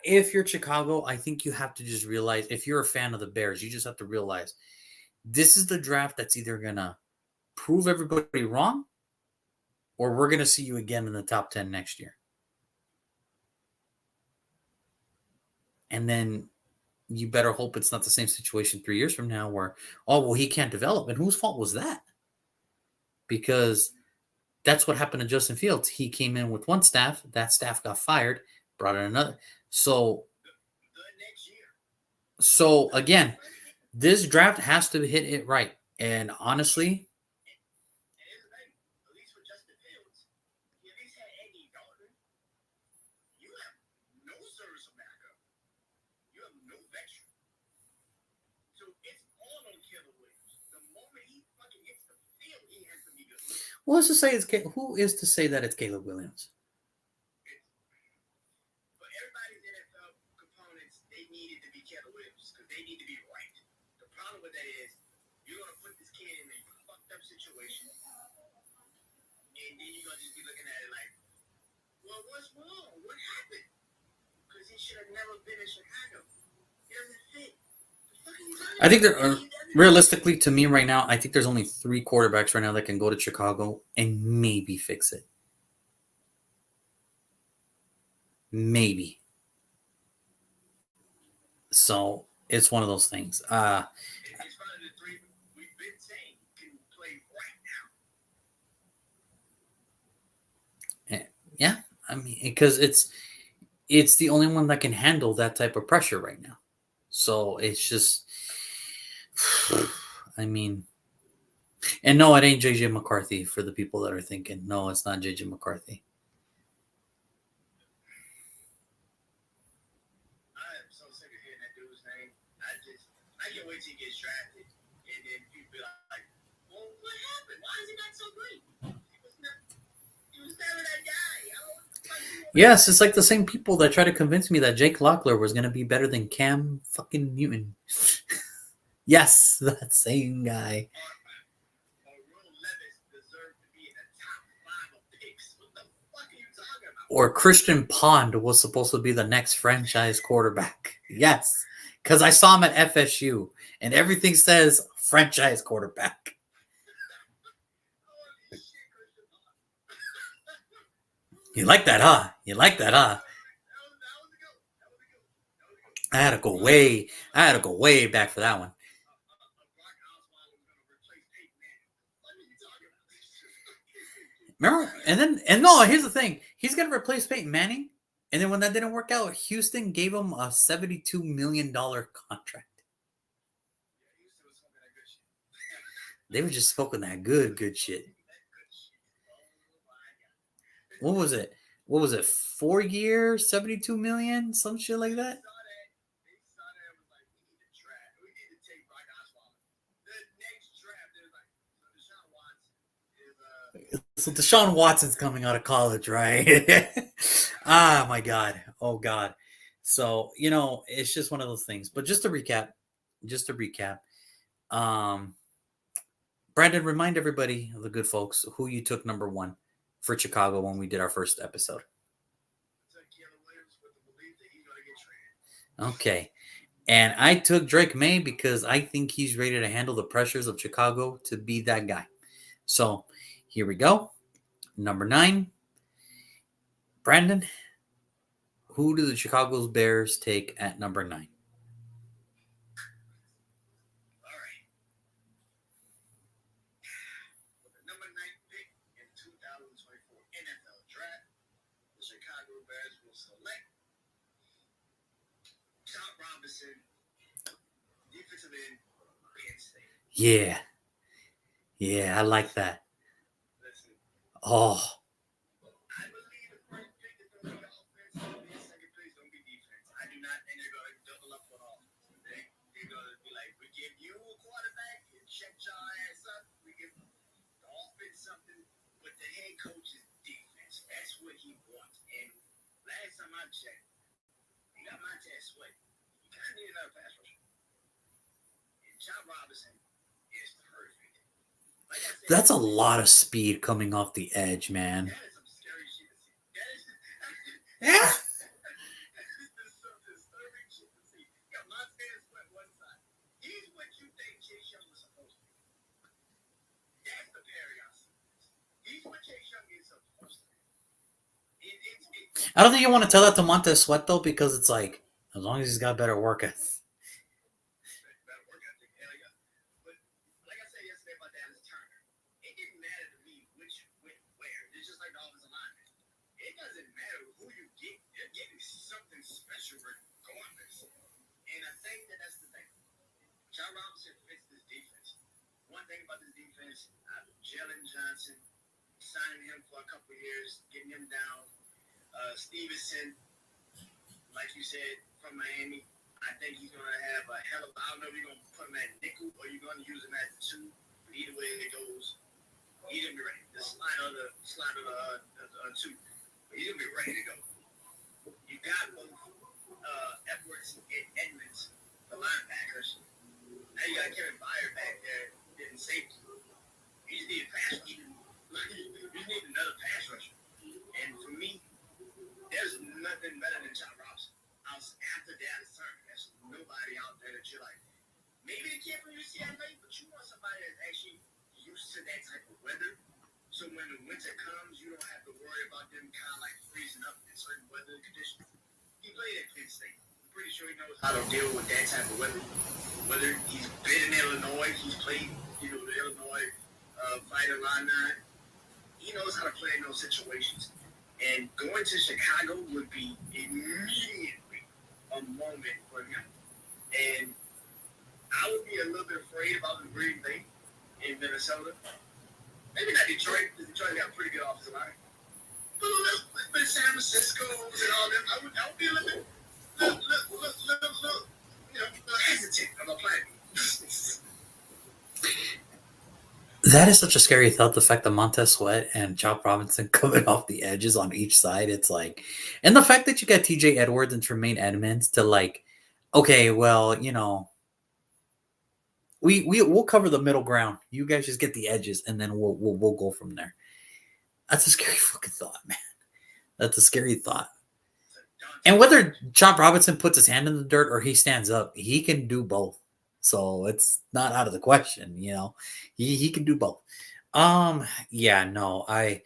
[SPEAKER 1] if you're Chicago, I think you have to just realize, if you're a fan of the Bears, you just have to realize this is the draft that's either gonna prove everybody wrong, or we're gonna see you again in the top 10 next year. And then you better hope it's not the same situation 3 years from now where, oh, well, he can't develop. And whose fault was that? Because that's what happened to Justin Fields. He came in with one staff, that staff got fired, brought in another. So again, this draft has to hit it right. And honestly,
[SPEAKER 2] at least with Justin Fields, he at least had Andy Dalton. You have no service of backup. You have no veteran. So it's all on Caleb Williams. The moment he fucking hits the field, he has to be good.
[SPEAKER 1] who is to say that it's Caleb Williams?
[SPEAKER 2] But everybody's NFL components, they needed to be Caleb Williams because they need to be right. The problem with that is you're going to put this kid in a fucked up situation, and then you're going to just be looking at it like, well, what's wrong? What happened? Because he should have never been in Chicago. He doesn't fit. The fuck are you talking
[SPEAKER 1] I think
[SPEAKER 2] about?
[SPEAKER 1] realistically, to me right now, I think there's only 3 quarterbacks right now that can go to Chicago and maybe fix it. Maybe. So it's one of those things.
[SPEAKER 2] It's one of the 3 we've been saying can play right now.
[SPEAKER 1] Yeah, I mean, because it's the only one that can handle that type of pressure right now. So it's just, I mean, and no, it ain't JJ McCarthy for the people that are thinking. No, it's not JJ McCarthy.
[SPEAKER 2] I am so sick of hearing that dude's name. I can't wait till he gets drafted, and then people be like, well, what happened? Why is he not so great? He was never that guy. I don't know what the fuck he was.
[SPEAKER 1] Yes, it's like the same people that try to convince me that Jake Locklear was going to be better than Cam fucking Newton. Yes, that same guy.
[SPEAKER 2] Or Will Levis deserved to be in the top 5 of picks. What the fuck are you talking about?
[SPEAKER 1] Or Christian Pond was supposed to be the next franchise quarterback. Yes, because I saw him at FSU, and everything says franchise quarterback.
[SPEAKER 2] Holy shit, Christian Pond.
[SPEAKER 1] You like that, huh? You like that, huh?
[SPEAKER 2] That was a good. That was a good.
[SPEAKER 1] I had to go way back for that one.
[SPEAKER 2] Brock Osweiler was going to replace Peyton Manning. What are you talking about?
[SPEAKER 1] Remember? Here's the thing. He's going to replace Peyton Manning. And then when that didn't work out, Houston gave him a $72 million contract.
[SPEAKER 2] Yeah, Houston was smoking that good shit.
[SPEAKER 1] They were just smoking that good shit.
[SPEAKER 2] Oh my God.
[SPEAKER 1] What was it? 4 years, 72 million, some shit like that.
[SPEAKER 2] They saw that and was like, we need to draft. We need to take Brock Osweiler. The next draft, they're like, so
[SPEAKER 1] So
[SPEAKER 2] Deshaun Watson is
[SPEAKER 1] Deshaun Watson's coming out of college, right? Ah, my God. Oh, God. So, it's just one of those things. But just to recap, Brandon, remind everybody, the good folks, who you took number 1 for Chicago when we did our first episode.
[SPEAKER 2] took Caleb Williams with the belief that he's going to get traded.
[SPEAKER 1] Okay. And I took Drake May because I think he's ready to handle the pressures of Chicago to be that guy. So here we go. Number 9. Brandon, who do the Chicago Bears take at number 9?
[SPEAKER 2] All right. With the number 9 Bears will select Chop Robinson, defensive end, Penn State.
[SPEAKER 1] Yeah, I like that.
[SPEAKER 2] Listen,
[SPEAKER 1] Oh,
[SPEAKER 2] I believe the first pick is going to be offense, and the second pick is going to be defense. I do not think they're going to double up on offense. They're going to be like, we give you a quarterback and check your ass up. We give the offense something, but the head coach is defense. That's what he wants. And last time I checked, he got Montez Sweat. You kind of need another pass rusher. And Chop Robinson is perfect. Like I said,
[SPEAKER 1] that's a lot of speed coming off the edge, man.
[SPEAKER 2] that is some scary shit to see. That is
[SPEAKER 1] Yeah.
[SPEAKER 2] some disturbing shit to see. You got Montez Sweat one side. He's what you think Chase Young was supposed to be. That's the paradox. He's what Chase Young is supposed to be.
[SPEAKER 1] I don't think you want to tell that to Montez Sweat though, because it's like as long as he's got better work ethic.
[SPEAKER 2] Better work ethic, hell yeah. But like I said yesterday about Dallas Turner, it didn't matter to me which went where. It's just like the offensive lineman. It doesn't matter who you get. You're getting something special regardless. And I think that's the thing. John Robinson fits this defense. One thing about this defense, Jalen Johnson, signing him for a couple of years, getting him down. Stevenson, like you said, from Miami, I think he's going to have a hell of I don't know if you're going to put him at nickel or you're going to use him at 2. But either way it goes, he's going to be ready. The slide of the 2. But he's going to be ready to go. You got both Edwards and Edmonds, the linebackers. Now you got Kevin Byard back there getting safety. You just need a pass rusher. You just need another pass rusher. And for me, there's nothing better than Chop Robinson. After Dallas Turner, there's nobody out there that you're like, maybe they can't from UCLA, but you want somebody that's actually used to that type of weather. So when the winter comes, you don't have to worry about them kind of like freezing up in certain weather conditions. He played at Penn State. I'm pretty sure he knows how to deal with that type of weather. Whether he's been in Illinois, he's played, the Illinois fighter line 9. He knows how to play in those situations. And going to Chicago would be immediately a moment for him. And I would be a little bit afraid about the Green Bay in Minnesota. Maybe not Detroit, because Detroit got a pretty good offensive line. But San Francisco and all them, I would be a little hesitant about playing.
[SPEAKER 1] That is such a scary thought. The fact that Montez Sweat and Chop Robinson coming off the edges on each side. It's like, and the fact that you got TJ Edwards and Tremaine Edmonds to like, okay, well, we'll cover the middle ground. You guys just get the edges, and then we'll go from there. That's a scary fucking thought, man. That's a scary thought. And whether Chop Robinson puts his hand in the dirt or he stands up, he can do both. So it's not out of the question, He can do both. Yeah, no, it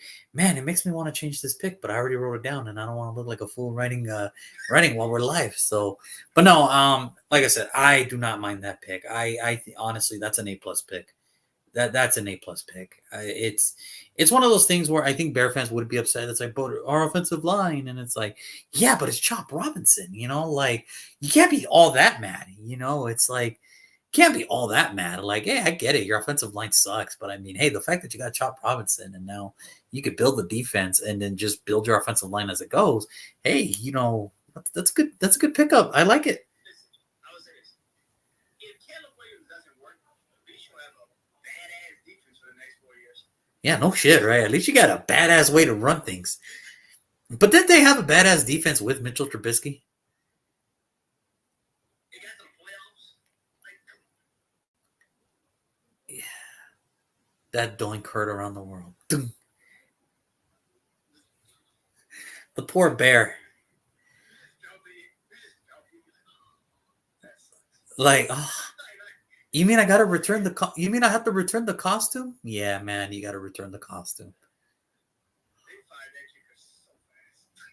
[SPEAKER 1] makes me want to change this pick, but I already wrote it down, and I don't want to look like a fool writing while we're live. So, but no, like I said, I do not mind that pick. I honestly, that's an A+ pick. That's an A+ pick. It's one of those things where I think Bear fans would be upset. It's like, but our offensive line, and it's like, yeah, but it's Chop Robinson, like you can't be all that mad, It's like can't be all that mad. Like, hey, I get it, your offensive line sucks, but I mean, hey, the fact that you got Chop Robinson and now you could build the defense and then just build your offensive line as it goes. Hey, that's good. That's a good pickup. I like it.
[SPEAKER 2] I would say this. If Caleb Williams doesn't work, at least you'll have a badass defense for the next 4 years.
[SPEAKER 1] Yeah, no shit, right? At least you got a badass way to run things. But didn't they have a badass defense with Mitchell Trubisky?
[SPEAKER 2] They got to the playoffs. Like, come on.
[SPEAKER 1] Yeah. That doink hurt around the world. Dunk. The poor bear. Like, oh, you mean I got to return you mean I have to return the costume? Yeah, man, you got to return the costume.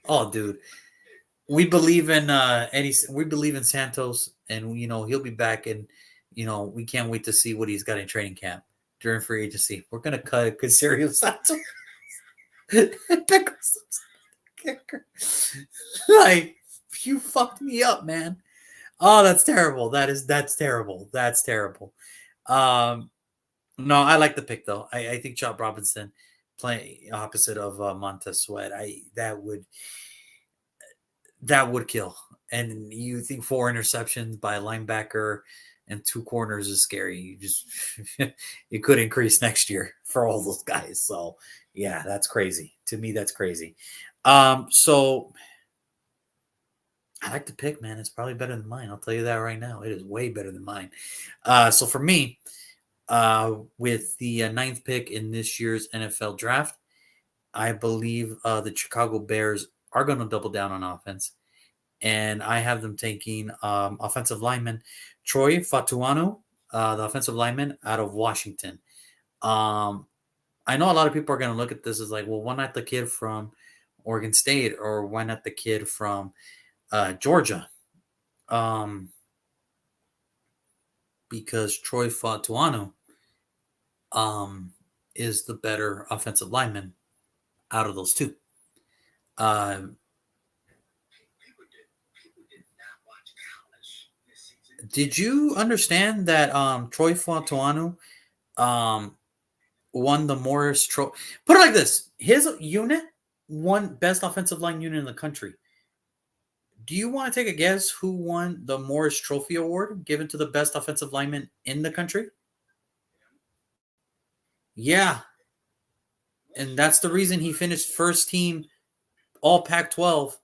[SPEAKER 1] Oh, dude. We believe in Eddie. We believe in Santos, and he'll be back, and we can't wait to see what he's got in training camp during free agency. We're gonna cut Caserio Santos. kicker. Like, you fucked me up, man. Oh, that's terrible. That's terrible. That's terrible. Um, no, I like the pick though. I think Chop Robinson playing opposite of Montez Sweat. That would kill. And you think 4 interceptions by a linebacker and 2 corners is scary. You just it could increase next year for all those guys. So yeah, that's crazy. To me, that's crazy. So I like the pick, man. It's probably better than mine. I'll tell you that right now. It is way better than mine. So for me, with the ninth pick in this year's NFL draft, I believe the Chicago Bears are going to double down on offense. And I have them taking offensive lineman Troy Fatuano, the offensive lineman out of Washington. I know a lot of people are going to look at this as like, well, why not the kid from Oregon State or why not the kid from Georgia? Because Troy Fatuano is the better offensive lineman out of those two. Did you understand that Troy Fatuano won the Morris Trophy? Put it like this: his unit won best offensive line unit in the country. Do you want to take a guess who won the Morris Trophy Award given to the best offensive lineman in the country? Yeah, and that's the reason he finished first team All Pac-12.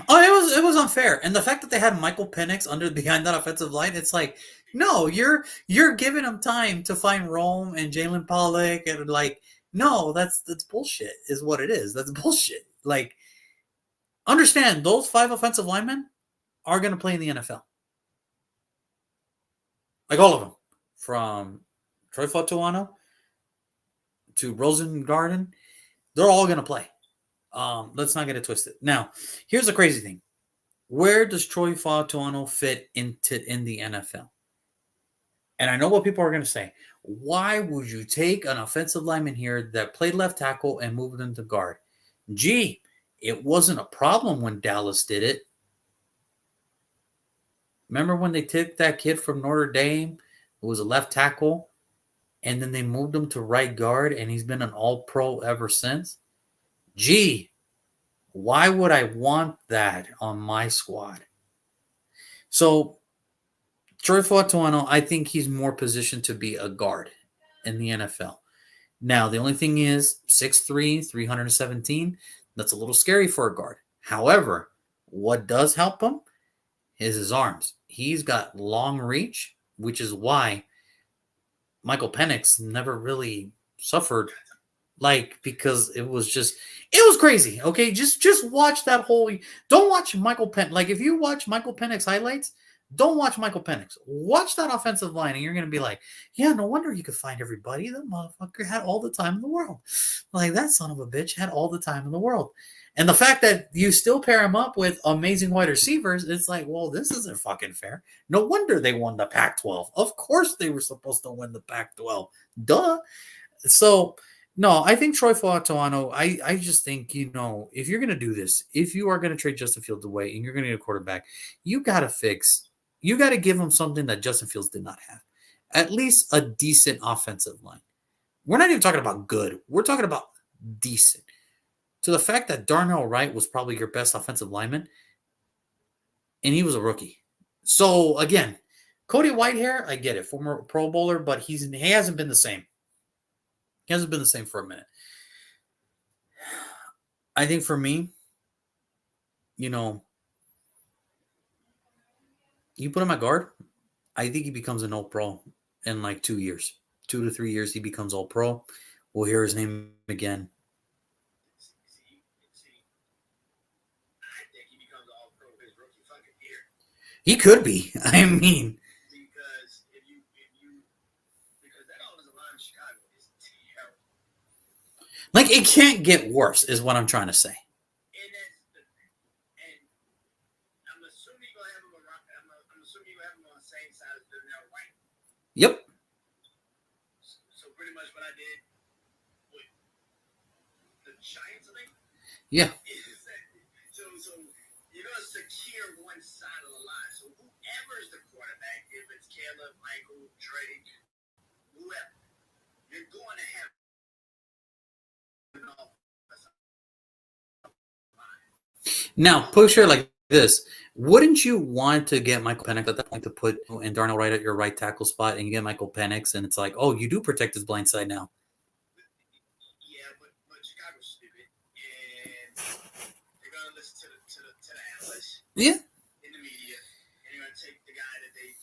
[SPEAKER 1] Oh, it was unfair, and the fact that they had Michael Penix under behind that offensive line, it's like, no, you're giving him time to find Rome and Jalen Pollock, and like, no, that's bullshit, is what it is. That's bullshit. Like, understand those 5 offensive linemen are going to play in the NFL, like all of them, from Troy Fatuano to Rosengarten, they're all going to play. Let's not get it twisted. Now, here's the crazy thing. Where does Troy Fatuano fit in the NFL? And I know what people are going to say. Why would you take an offensive lineman here that played left tackle and move them to guard? Gee, it wasn't a problem when Dallas did it. Remember when they took that kid from Notre Dame who was a left tackle and then they moved him to right guard and he's been an all-pro ever since? Gee, why would I want that on my squad? So, Troy Fatuano, I think he's more positioned to be a guard in the NFL. Now, the only thing is 6'3", 317. That's a little scary for a guard. However, what does help him is his arms. He's got long reach, which is why Michael Penix never really suffered, because it was crazy. Okay, just watch that whole. Don't watch Michael Penix. Like, if you watch Michael Penix highlights, don't watch Michael Penix. Watch that offensive line, and you're gonna be like, yeah, no wonder he could find everybody. That motherfucker had all the time in the world. Like, that son of a bitch had all the time in the world. And the fact that you still pair him up with amazing wide receivers, it's like, well, this isn't fucking fair. No wonder they won the Pac-12. Of course they were supposed to win the Pac-12. Duh. So, no, I think Troy Fatuano, I just think, if you're going to do this, if you are going to trade Justin Fields away and you're going to get a quarterback, you got to give him something that Justin Fields did not have. At least a decent offensive line. We're not even talking about good. We're talking about decent. To the fact that Darnell Wright was probably your best offensive lineman, and he was a rookie. So, again, Cody Whitehair, I get it, former Pro Bowler, but he hasn't been the same. He hasn't been the same for a minute. I think for me, you put him at guard, I think he becomes an all-pro in like 2 years. 2 to 3 years, he becomes all-pro. We'll hear his name again. He could be. I mean,
[SPEAKER 2] because that offensive line in Chicago is terrible.
[SPEAKER 1] Like, it can't get worse, is what I'm trying to say.
[SPEAKER 2] And I'm assuming you're gonna have him on the same side as Darnell Wright.
[SPEAKER 1] Yep.
[SPEAKER 2] So pretty much what I did with the Giants, I think.
[SPEAKER 1] Yeah.
[SPEAKER 2] So you're gonna secure one side of the line. So whoever is the quarterback, if it's Caleb, Michael, Drake, whoever, you're going to have an offensive line.
[SPEAKER 1] Now, push her like this. Wouldn't you want to get Michael Penix at that point to put and Darnell right at your right tackle spot, and you get Michael Penix, and it's like, oh, you do protect his blind side now.
[SPEAKER 2] Yeah, but Chicago's stupid, and they're gonna listen to the analysts.
[SPEAKER 1] Yeah.
[SPEAKER 2] In the media, and they're gonna take the guy that they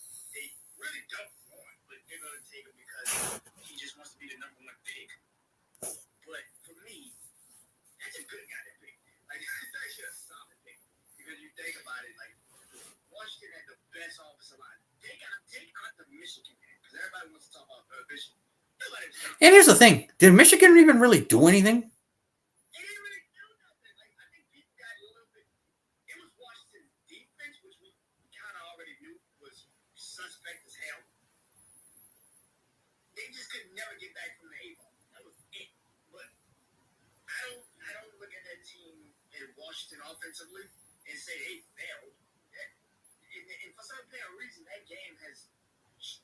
[SPEAKER 2] really don't want, but they're gonna take him because he just wants to be the number one pick. But for me, that's a good guy to pick. Like that's actually a solid pick because you think about it, like Washington had the best offensive line. Take out the Michigan game because everybody wants to talk about Michigan.
[SPEAKER 1] And here's the thing: did Michigan even really do anything?
[SPEAKER 2] They didn't really do nothing. Like I think people got a little bit. It was Washington's defense, which we kind of already knew was suspect as hell. They just could never get back from the A-ball. That was it. But I don't look at that team in Washington offensively and say they failed. And for some apparent reason, that game has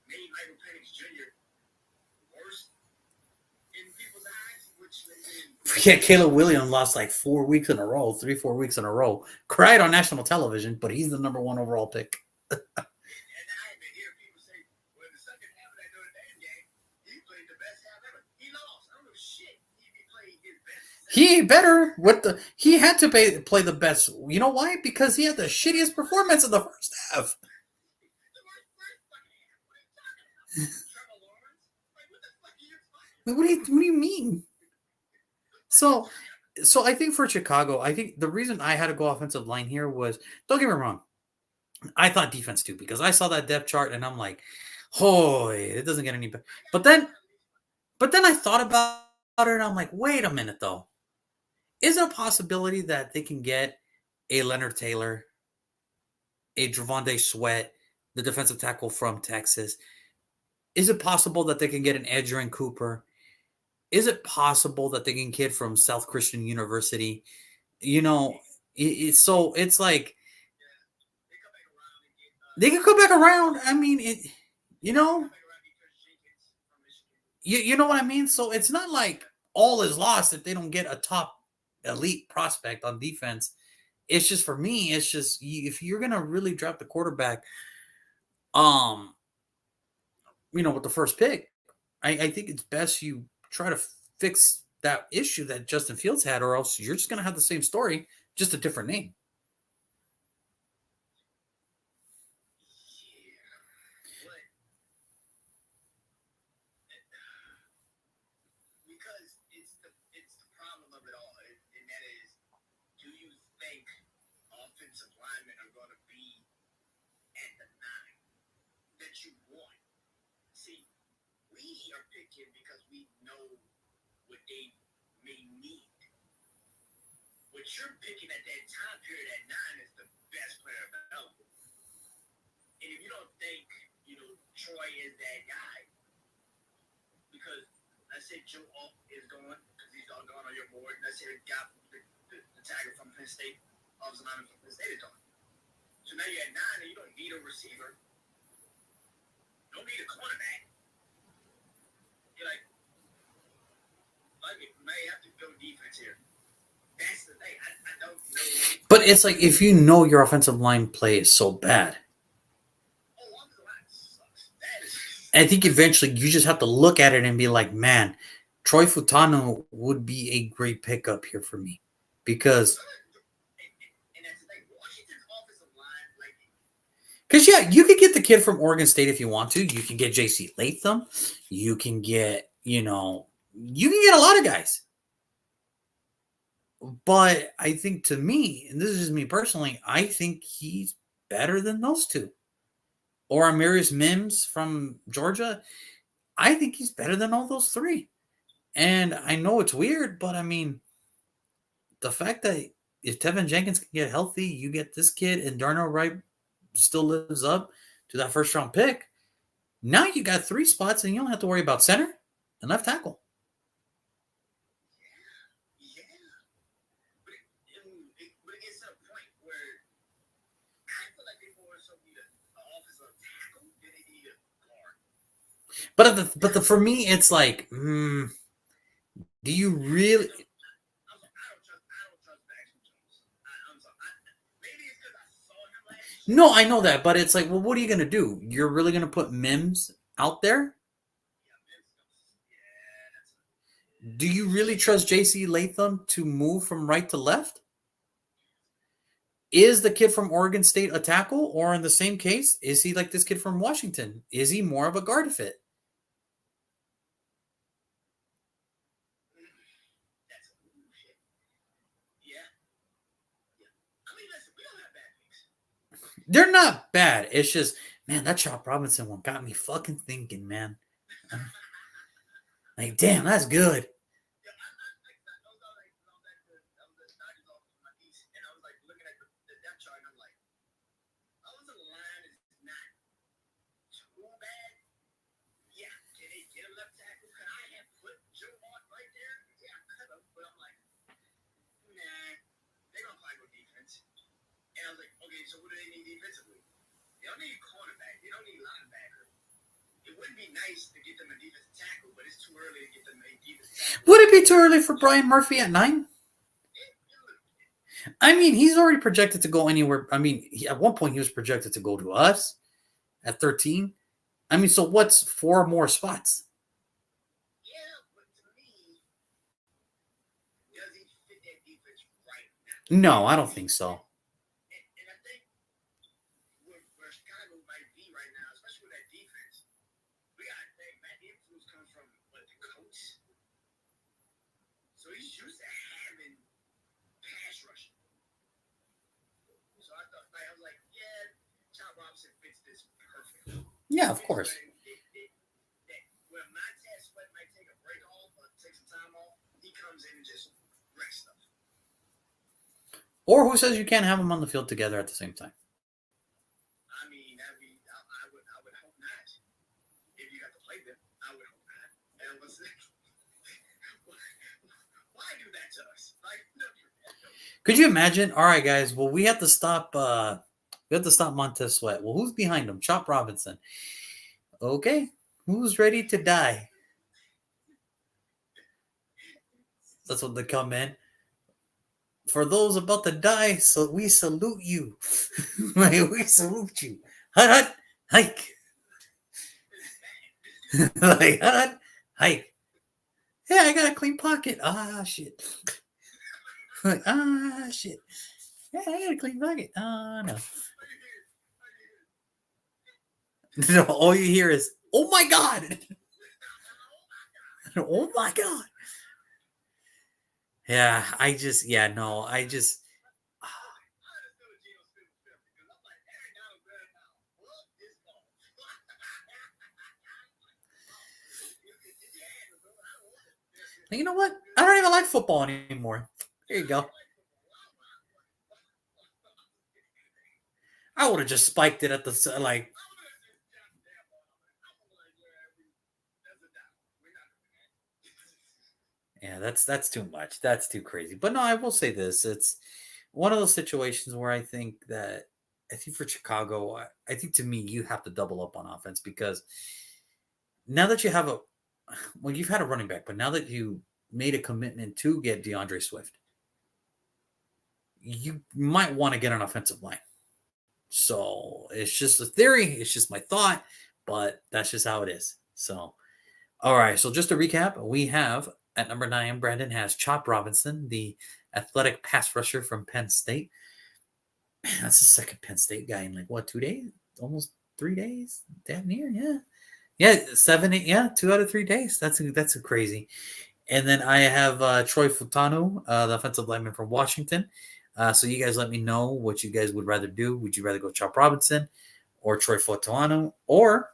[SPEAKER 2] made Michael Penix Jr. worse in people's eyes, which
[SPEAKER 1] Yeah, Caleb Williams lost like 4 weeks in a row, 3-4 weeks in a row. Cried on national television, but he's the number one overall pick.
[SPEAKER 2] And I even hear people say, well, in the second half of that Notre Dame game, he played the best half ever. He lost. I don't know shit. He played his best.
[SPEAKER 1] He better he had to play the best. You know why? Because he had the shittiest performance in the first half.
[SPEAKER 2] The first fucking half. What are you talking about? Trevor Lawrence? Like, what the fuck are you talking about?
[SPEAKER 1] What do you mean? So I think for Chicago, I think the reason I had to go offensive line here was, don't get me wrong, I thought defense too, because I saw that depth chart and I'm like, oh, it doesn't get any better. But then I thought about it and I'm like, wait a minute though. Is it a possibility that they can get a Leonard Taylor, a Javonte Sweat, the defensive tackle from Texas? Is it possible that they can get an Edgerrin Cooper? Is it possible that they can kid from South Christian University? You know, so it's like they can come back around. I mean, you know what I mean? So it's not like all is lost if they don't get a top elite prospect on defense. It's just, for me, it's just, if you're going to really draft the quarterback, with the first pick, I think it's best you try to fix that issue that Justin Fields had, or else you're just going to have the same story, just a different name.
[SPEAKER 2] Because it's the problem of it all, and that is, do you think offensive linemen are going to be at the 9 that you want? See, we are picking because we know what they may need. What you're picking at that time period at 9 is the best player available. And if you don't think, Troy is that guy, because let's say Joe Alt is going, because he's all going on your board. Let's say the tagger from Penn State, offensive lineman from Penn State is on. So now you're at 9 and you don't need a receiver. You don't need a cornerback. You're like, you may have to build defense here. That's the thing. I don't know.
[SPEAKER 1] But it's like, if you know your offensive line play is so bad, I think eventually you just have to look at it and be like, man, Troy Futano would be a great pickup here for me. Because yeah, you could get the kid from Oregon State if you want to. You can get J.C. Latham. You can get, you can get a lot of guys. But I think, to me, and this is just me personally, I think he's better than those two. Or Amarius Mims from Georgia, I think he's better than all those three. And I know it's weird, but I mean, the fact that if Tevin Jenkins can get healthy, you get this kid, and Darnell Wright still lives up to that first-round pick, now you got 3 spots, and you don't have to worry about center and left tackle.
[SPEAKER 2] Yeah.
[SPEAKER 1] But for me, it's like, do you really?
[SPEAKER 2] I don't trust Maxwell Jones. I'm sorry. Maybe it's because I saw him last year.
[SPEAKER 1] No, I know that, but it's like, well, what are you gonna do? You're really gonna put Mims out there? Do you really trust J.C. Latham to move from right to left? Is the kid from Oregon State a tackle, or in the same case, is he like this kid from Washington? Is he more of a guard fit?
[SPEAKER 2] That's shit. Yeah. Yeah. I mean, listen, we don't have bad picks.
[SPEAKER 1] They're not bad. It's just, man, that Chop Robinson one got me fucking thinking, man. Like, damn, that's good.
[SPEAKER 2] Yeah, those are like those Dodgers off my piece, and I was like looking at the depth chart, and I'm like, offensive line is not too bad. Yeah, can they get a left tackle? Could I have put Joe Hart right there? Yeah, I could have, but I'm like, nah, they're gonna probably go defense. And I was like, okay, so what do they need defensively? They don't need cornerback. They don't need linebacker. It wouldn't be nice to get them a defensive tackle, but it's too early to get them a defensive tackle.
[SPEAKER 1] Would it be too early for Brian Murphy at 9? I mean, he's already projected to go anywhere. I mean, at one point he was projected to go to us at 13. I mean, so what's 4 more spots?
[SPEAKER 2] Yeah, but to me, does he fit that defense right now?
[SPEAKER 1] No, I don't think so.
[SPEAKER 2] And I think where Chicago might be right now, especially with that defense, we got to think Matt influence comes from what, the coach. So he's used to having pass rushing. So I thought, I was like, yeah, Chop Robinson fits this perfectly.
[SPEAKER 1] Yeah, of course.
[SPEAKER 2] When Montez Sweat might take a break off or take some time off, he comes in and just wrecks stuff.
[SPEAKER 1] Or who says you can't have them on the field together at the same time?
[SPEAKER 2] I mean, I would hope not. If you got to play them, I would hope not. And I was like, why do that to us? Like,
[SPEAKER 1] Could you imagine? All right, guys. Well, we have to stop. We have to stop Montez Sweat. Well, who's behind him? Chop Robinson. Okay, who's ready to die? That's what they come in. For those about to die, so we salute you. We salute you. Hut, hut, hike. Like, hut, hut, hike. Yeah, I got a clean pocket. Ah, shit. Like, ah, shit. Yeah, I got a clean pocket. Ah, no. No, all you hear is, oh my God. Oh my God. Yeah, I just. You know what? I don't even like football anymore. There you go. I would have just spiked it at the like. Yeah, that's too much. That's too crazy. But no, I will say this: it's one of those situations where I think for Chicago, I think to me you have to double up on offense because now that you have you've had a running back, but now that you made a commitment to get DeAndre Swift, you might want to get an offensive line. So it's just a theory. It's just my thought, but that's just how it is. So, all right. So just to recap, we have at number 9, Brandon has Chop Robinson, the athletic pass rusher from Penn State. Man, that's the second Penn State guy in like what, 2 days? Almost 3 days? Damn near, yeah. Yeah, 7, 8, yeah, 2 out of 3 days. That's a crazy. And then I have Troy Futanu, the offensive lineman from Washington. So you guys let me know what you guys would rather do. Would you rather go Chop Robinson or Troy Futanu, or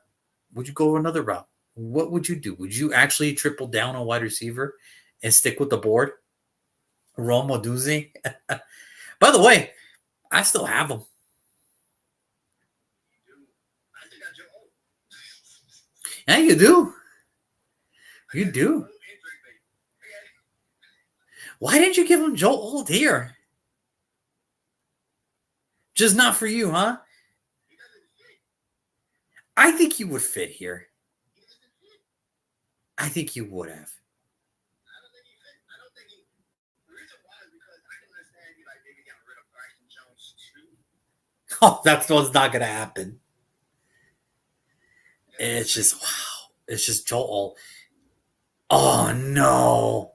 [SPEAKER 1] would you go another route? What would you do? Would you actually triple down on wide receiver and stick with the board? Rome Odunze? By the way, I still have him. Yeah, you do. You do. Why didn't you give him Joe Old here? Just not for you, huh? I think he would fit here. I think you would have.
[SPEAKER 2] I don't think he fit. I don't think he. The reason why is because I can understand you like maybe got rid of Bryson Jones too.
[SPEAKER 1] Oh, that's what's not gonna happen.
[SPEAKER 2] That's what I'm
[SPEAKER 1] It's
[SPEAKER 2] saying.
[SPEAKER 1] just wow. It's just Joel. Oh no.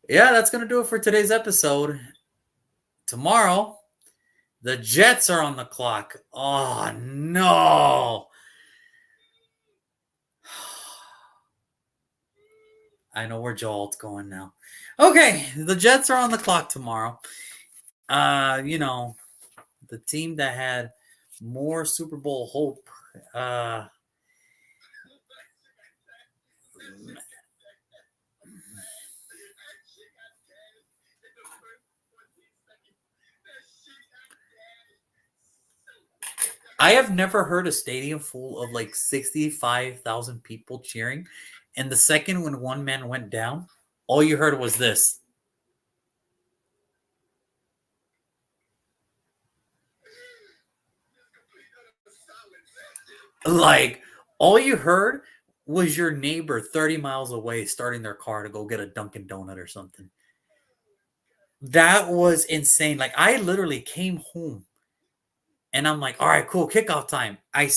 [SPEAKER 1] Yeah, that's gonna do it for today's episode. Tomorrow, the Jets are on the clock. Oh no. I know where Joel's going now. Okay, the Jets are on the clock tomorrow. You know, the team that had more Super Bowl hope.
[SPEAKER 2] That shit got dead in the first 14 seconds. That shit got dead.
[SPEAKER 1] I have never heard a stadium full of like 65,000 people cheering. And the second when one man went down, all you heard was this.
[SPEAKER 2] Just complete utter silence.
[SPEAKER 1] Like, all you heard was your neighbor 30 miles away starting their car to go get a Dunkin' Donut or something. That was insane. Like, I literally came home and I'm like, all right, cool, kickoff time. I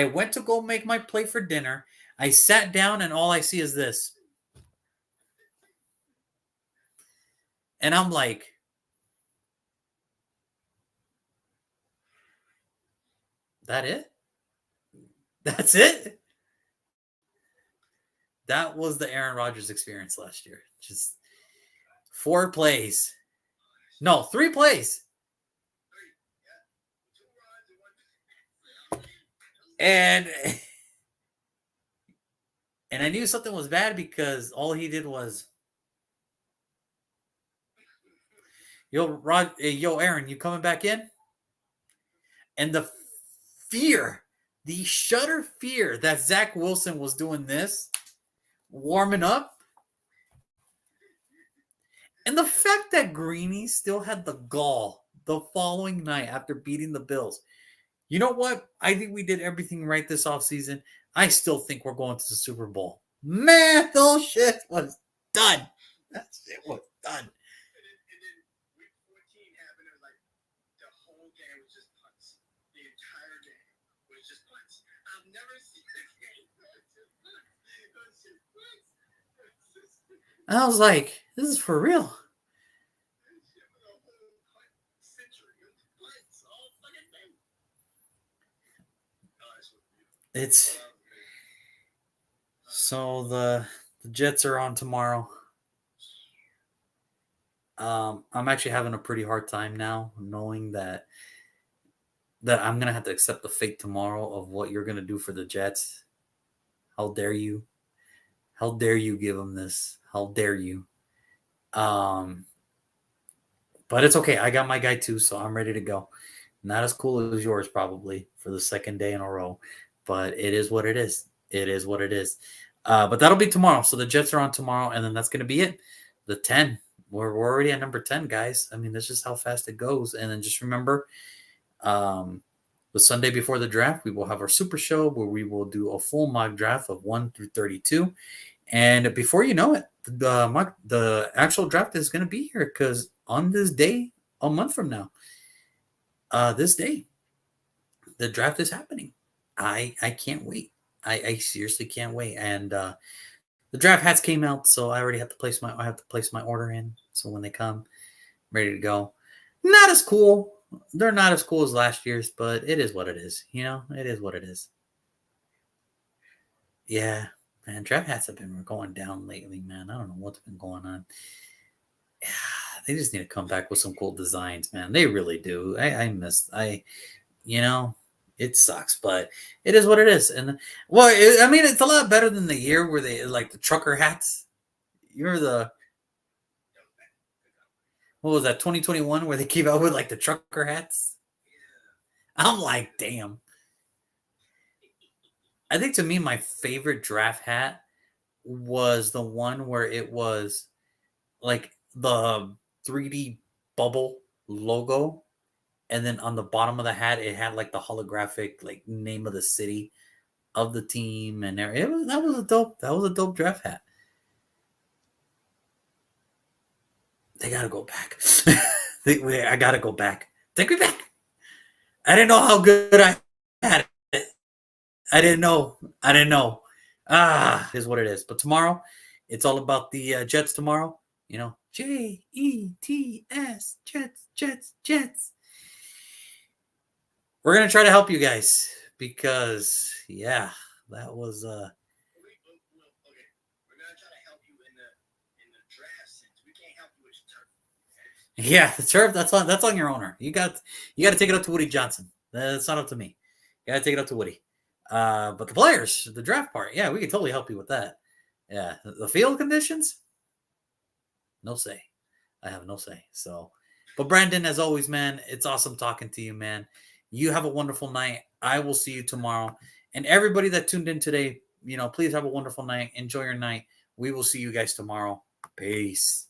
[SPEAKER 1] went to go make my plate for dinner. I sat down and all I see is this. And I'm like, that it? That's it? That was the Aaron Rodgers experience last year. Just 4 plays. No, 3 plays.
[SPEAKER 2] Three. Yeah. 2 runs and 1.
[SPEAKER 1] And and I knew something was bad because all he did was, yo, Aaron, you coming back in? And the fear, the shudder fear that Zach Wilson was doing this, warming up, and the fact that Greeny still had the gall the following night after beating the Bills. You know what? I think we did everything right this offseason. I still think we're going to the Super Bowl. Man, those shit was done. That shit was done.
[SPEAKER 2] And then week 14 happened. It was like the whole game was just punts. The entire game was just punts. I've never seen a game where it's just punts. It was just punts.
[SPEAKER 1] And I was like, this is for real.
[SPEAKER 2] This shit was a whole punt century. It was punts all fucking day. Oh, that's what beautiful.
[SPEAKER 1] It's
[SPEAKER 2] Oh,
[SPEAKER 1] so the Jets are on tomorrow. I'm actually having a pretty hard time now knowing that I'm gonna have to accept the fate tomorrow of what you're gonna do for the Jets. How dare you? How dare you give them this? How dare you? Um, but it's okay. I got my guy too, so I'm ready to go. Not as cool as yours, probably, for the second day in a row, but it is what it is. It is what it is. But that'll be tomorrow. So the Jets are on tomorrow, and then that's going to be it. The 10. We're already at number 10, guys. I mean, that's just how fast it goes. And then just remember, um, the Sunday before the draft, we will have our super show where we will do a full mock draft of 1 through 32. And before you know it, the actual draft is going to be here because on this day, a month from now, this day, the draft is happening. I can't wait. I seriously can't wait. And the draft hats came out, so I already have to place my order in. So when they come, I'm ready to go. Not as cool. They're not as cool as last year's, but it is what it is. You know, it is what it is. Yeah, man, draft hats have been going down lately, man. I don't know what's been going on. Yeah, they just need to come back with some cool designs, man. They really do. You know, it sucks, but it is what it is. And well, I mean, it's a lot better than the year where they like the trucker hats. You're the what was that 2021 where they came out with like the trucker hats? I'm like, damn. I think to me, my favorite draft hat was the one where it was like the 3D bubble logo, and then on the bottom of the hat, it had like the holographic like name of the city of the team, and that was a dope draft hat. They gotta go back. I gotta go back. Take me back. I didn't know how good I had it. I didn't know. Is what it is. But tomorrow, it's all about the Jets tomorrow. Jets, Jets. We're gonna try to help you guys because that was
[SPEAKER 2] Okay, we're gonna try to help you in the draft sense. We can't help you with your turf.
[SPEAKER 1] the turf. That's on your owner. You got to take it up to Woody Johnson. That's not up to me. You got to take it up to Woody. But the players, the draft part, we can totally help you with that. Yeah, the field conditions, no say. I have no say. So, but Brandon, as always, man, it's awesome talking to you, man. You have a wonderful night. I will see you tomorrow. And everybody that tuned in today, please have a wonderful night. Enjoy your night. We will see you guys tomorrow. Peace.